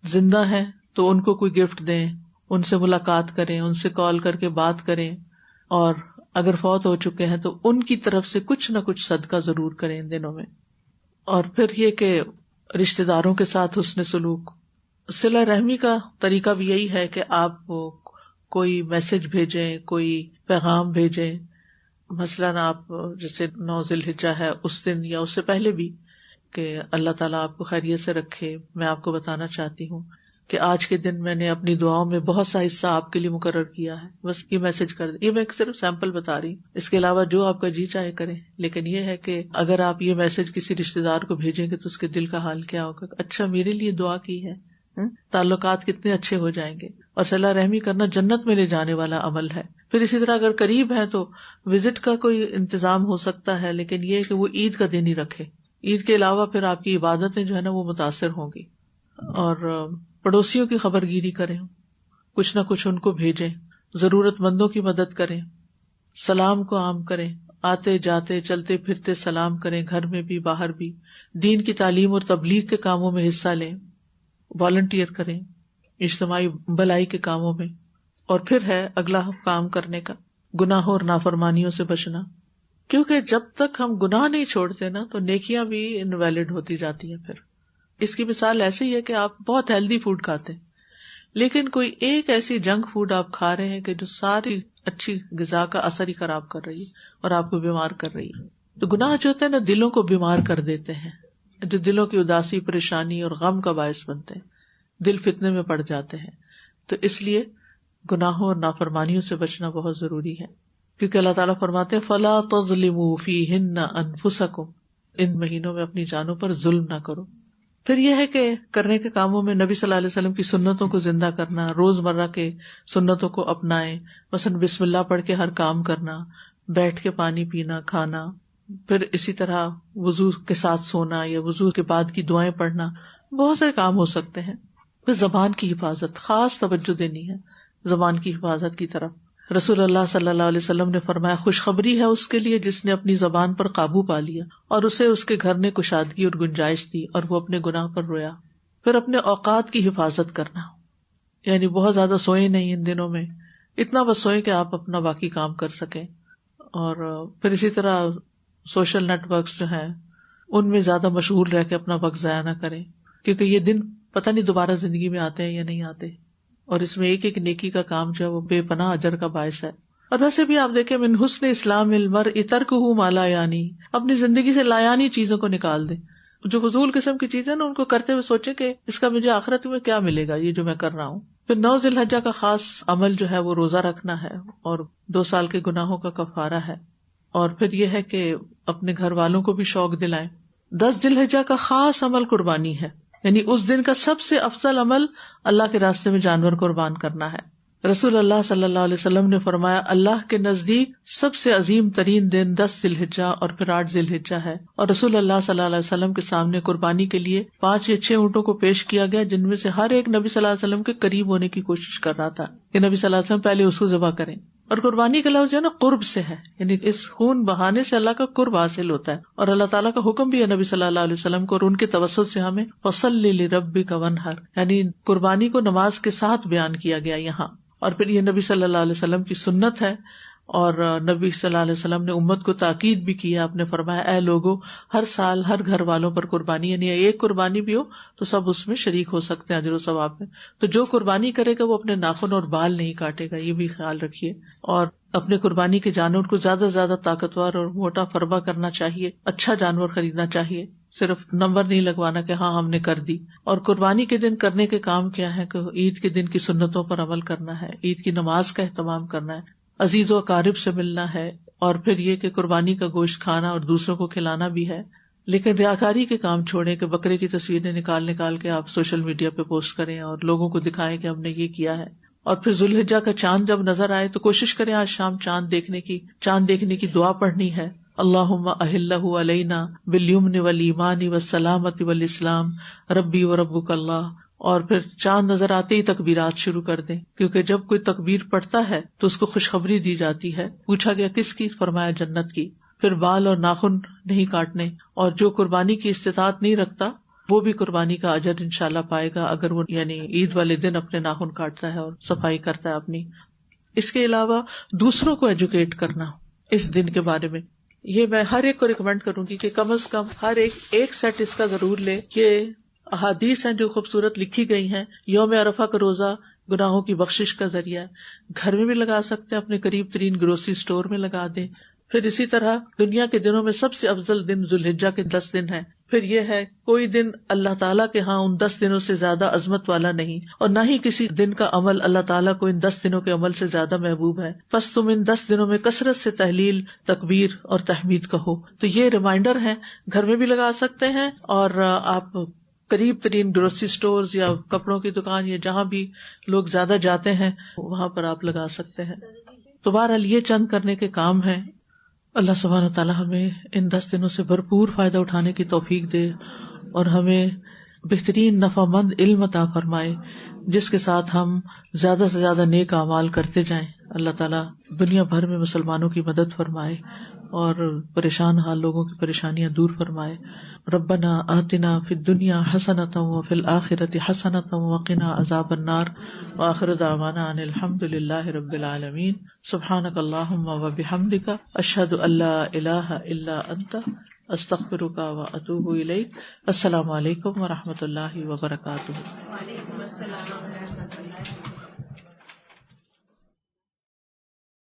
زندہ ہیں تو ان کو کوئی گفٹ دیں, ان سے ملاقات کریں, ان سے کال کر کے بات کریں, اور اگر فوت ہو چکے ہیں تو ان کی طرف سے کچھ نہ کچھ صدقہ ضرور کریں ان دنوں میں. اور پھر یہ کہ رشتہ داروں کے ساتھ حسن سلوک, صلہ رحمی کا طریقہ بھی یہی ہے کہ آپ کوئی میسج بھیجیں, کوئی پیغام بھیجیں. مثلاً آپ جیسے 9 ذی الحجہ ہے اس دن یا اس سے پہلے بھی کہ اللہ تعالیٰ آپ کو خیریت سے رکھے, میں آپ کو بتانا چاہتی ہوں کہ آج کے دن میں نے اپنی دعاؤں میں بہت سا حصہ آپ کے لیے مقرر کیا ہے, بس یہ میسج کر دیں. یہ میں صرف سیمپل بتا رہی ہوں, اس کے علاوہ جو آپ کا جی چاہے کریں. لیکن یہ ہے کہ اگر آپ یہ میسج کسی رشتے دار کو بھیجیں گے تو اس کے دل کا حال کیا ہوگا, اچھا میرے لیے دعا کی ہے, تعلقات کتنے اچھے ہو جائیں گے. اور صلہ رحمی کرنا جنت میں لے جانے والا عمل ہے. پھر اسی طرح اگر قریب ہے تو وزٹ کا کوئی انتظام ہو سکتا ہے, لیکن یہ کہ وہ عید کا دن ہی رکھے. عید کے علاوہ پھر آپ کی عبادتیں جو ہے نا وہ متاثر ہوں گی. اور پڑوسیوں کی خبر گیری کریں, کچھ نہ کچھ ان کو بھیجیں, ضرورت مندوں کی مدد کریں, سلام کو عام کریں, آتے جاتے چلتے پھرتے سلام کریں, گھر میں بھی باہر بھی. دین کی تعلیم اور تبلیغ کے کاموں میں حصہ لیں, والنٹیئر کریں اجتماعی بھلائی کے کاموں میں. اور پھر ہے اگلا کام کرنے کا, گناہوں اور نافرمانیوں سے بچنا, کیونکہ جب تک ہم گناہ نہیں چھوڑتے نا تو نیکیاں بھی انویلڈ ہوتی جاتی ہیں. پھر اس کی مثال ایسی ہے کہ آپ بہت ہیلدی فوڈ کھاتے ہیں, لیکن کوئی ایک ایسی جنک فوڈ آپ کھا رہے ہیں کہ جو ساری اچھی غذا کا اثر ہی خراب کر رہی ہے اور آپ کو بیمار کر رہی ہے. تو گناہ جو ہوتے ہیں نا دلوں کو بیمار کر دیتے ہیں, جو دلوں کی اداسی, پریشانی اور غم کا باعث بنتے ہیں, دل فتنے میں پڑ جاتے ہیں. تو اس لیے گناہوں اور نافرمانیوں سے بچنا بہت ضروری ہے, کیونکہ اللہ تعالیٰ فرماتے ہیں فَلَا تَظْلِمُوا فِيهِنَّ أَنفُسَكُمْ, ان مہینوں میں اپنی جانوں پر ظلم نہ کرو. پھر یہ ہے کہ کرنے کے کاموں میں نبی صلی اللہ علیہ وسلم کی سنتوں کو زندہ کرنا, روزمرہ کے سنتوں کو اپنائیں. مثلا بسم اللہ پڑھ کے ہر کام کرنا, بیٹھ کے پانی پینا, کھانا. پھر اسی طرح وضو کے ساتھ سونا یا وضو کے بعد کی دعائیں پڑھنا, بہت سارے کام ہو سکتے ہیں. پھر زبان کی حفاظت، خاص توجہ دینی ہے زبان کی حفاظت کی طرف. رسول اللہ صلی اللہ علیہ وسلم نے فرمایا خوشخبری ہے اس کے لیے جس نے اپنی زبان پر قابو پا لیا اور اسے اس کے گھر نے کشادگی اور گنجائش دی اور وہ اپنے گناہ پر رویا. پھر اپنے اوقات کی حفاظت کرنا، یعنی بہت زیادہ سوئیں نہیں ان دنوں میں، اتنا بس سوئیں کہ آپ اپنا باقی کام کر سکیں. اور پھر اسی طرح سوشل نیٹ ورکس جو ہیں ان میں زیادہ مشغول رہ کے اپنا وقت ضائع نہ کریں، کیونکہ یہ دن پتہ نہیں دوبارہ زندگی میں آتے ہیں یا نہیں آتے، اور اس میں ایک ایک نیکی کا کام جو ہے وہ بے پناہ اجر کا باعث ہے. اور ویسے بھی آپ دیکھیں من حسن اسلام المرء ترکہ ما لا یعنی، اپنی زندگی سے لایانی چیزوں کو نکال دیں. جو فضول قسم کی چیزیں نا ان کو کرتے ہوئے سوچیں کہ اس کا مجھے آخرت میں کیا ملے گا یہ جو میں کر رہا ہوں. پھر 9 ذی الحجہ کا خاص عمل جو ہے وہ روزہ رکھنا ہے اور 2 سال کے گناہوں کا کفارہ ہے. اور پھر یہ ہے کہ اپنے گھر والوں کو بھی شوق دلائیں. 10 ذی الحجہ کا خاص عمل قربانی ہے، یعنی اس دن کا سب سے افضل عمل اللہ کے راستے میں جانور قربان کرنا ہے. رسول اللہ صلی اللہ علیہ وسلم نے فرمایا اللہ کے نزدیک سب سے عظیم ترین دن 10 ذی الحجہ اور پھر 8 ذی الحجہ ہے. اور رسول اللہ صلی اللہ علیہ وسلم کے سامنے قربانی کے لیے 5 یا 6 اونٹوں کو پیش کیا گیا، جن میں سے ہر ایک نبی صلی اللہ علیہ وسلم کے قریب ہونے کی کوشش کر رہا تھا کہ نبی صلی اللہ علیہ وسلم پہلے اس کو ذبح کریں. اور قربانی کا لفظ جو ہے نا قرب سے ہے، یعنی اس خون بہانے سے اللہ کا قرب حاصل ہوتا ہے. اور اللہ تعالیٰ کا حکم بھی ہے نبی صلی اللہ علیہ وسلم کو، اور ان کے توسط سے ہمیں فصلی لربک وانحر، یعنی قربانی کو نماز کے ساتھ بیان کیا گیا یہاں. اور پھر یہ نبی صلی اللہ علیہ وسلم کی سنت ہے، اور نبی صلی اللہ علیہ وسلم نے امت کو تاکید بھی کی ہے. آپ نے فرمایا اے لوگو ہر سال ہر گھر والوں پر قربانی، یعنی ایک قربانی بھی ہو تو سب اس میں شریک ہو سکتے ہیں اجر و ثواب میں. تو جو قربانی کرے گا وہ اپنے ناخن اور بال نہیں کاٹے گا، یہ بھی خیال رکھیے. اور اپنے قربانی کے جانور کو زیادہ سے زیادہ طاقتور اور موٹا فربا کرنا چاہیے، اچھا جانور خریدنا چاہیے، صرف نمبر نہیں لگوانا کہ ہاں ہم نے کر دی. اور قربانی کے دن کرنے کے کام کیا ہے کہ عید کے دن کی سنتوں پر عمل کرنا ہے، عید کی نماز کا اہتمام کرنا ہے، عزیز و اقارب سے ملنا ہے، اور پھر یہ کہ قربانی کا گوشت کھانا اور دوسروں کو کھلانا بھی ہے. لیکن ریاکاری کے کام چھوڑیں کہ بکرے کی تصویریں نکال کے آپ سوشل میڈیا پہ پوسٹ کریں اور لوگوں کو دکھائیں کہ ہم نے یہ کیا ہے. اور پھر ذی الحجہ کا چاند جب نظر آئے تو کوشش کریں آج شام چاند دیکھنے کی دعا پڑھنی ہے. اللہم اہلہ علینا بالیمن والایمان والسلامۃ والاسلام ربی وربک اللہ. اور پھر چاند نظر آتے ہی تکبیرات شروع کر دیں، کیونکہ جب کوئی تکبیر پڑھتا ہے تو اس کو خوشخبری دی جاتی ہے. پوچھا گیا کس کی؟ فرمایا جنت کی. پھر بال اور ناخن نہیں کاٹنے، اور جو قربانی کی استطاعت نہیں رکھتا وہ بھی قربانی کا اجر انشاءاللہ پائے گا اگر وہ یعنی عید والے دن اپنے ناخن کاٹتا ہے اور صفائی کرتا ہے اپنی. اس کے علاوہ دوسروں کو ایجوکیٹ کرنا اس دن کے بارے میں، یہ میں ہر ایک کو ریکمینڈ کروں گی کہ کم از کم ہر ایک سیٹ اس کا ضرور لے. کہ احادیث ہیں جو خوبصورت لکھی گئی ہیں. یوم عرفہ کا روزہ گناہوں کی بخشش کا ذریعہ ہے، گھر میں بھی لگا سکتے ہیں، اپنے قریب ترین گروسری سٹور میں لگا دیں. پھر اسی طرح دنیا کے دنوں میں سب سے افضل دن ذی الحجہ کے 10 دن ہیں. پھر یہ ہے کوئی دن اللہ تعالیٰ کے ہاں ان 10 دنوں سے زیادہ عظمت والا نہیں، اور نہ ہی کسی دن کا عمل اللہ تعالیٰ کو ان 10 دنوں کے عمل سے زیادہ محبوب ہے. بس تم ان 10 دنوں میں کثرت سے تحلیل، تکبیر اور تحمید کہو. تو یہ ریمائنڈر ہے، گھر میں بھی لگا سکتے ہیں، اور آپ قریب ترین گروسری سٹورز یا کپڑوں کی دکان یا جہاں بھی لوگ زیادہ جاتے ہیں وہاں پر آپ لگا سکتے ہیں. تو بہرحال یہ چند کرنے کے کام ہیں. اللہ سبحانہ تعالیٰ ہمیں ان 10 دنوں سے بھرپور فائدہ اٹھانے کی توفیق دے، اور ہمیں بہترین نفع مند علم عطا فرمائے جس کے ساتھ ہم زیادہ سے زیادہ نیک اعمال کرتے جائیں. اللہ تعالیٰ دنیا بھر میں مسلمانوں کی مدد فرمائے اور پریشان حال لوگوں کی پریشانیاں دور فرمائے. ربنا آتنا فی الدنیا حسنۃ وفی الآخرۃ حسنۃ وقنا عذاب النار. وآخر دعوانا ان الحمد للہ رب العالمین. سبحانک اللہم وبحمدک اشہد ان لا الہ الا انت استغفرک واتوب الیک. السلام علیکم ورحمۃ اللہ وبرکاتہ.
وعلیکم السلام ورحمۃ اللہ.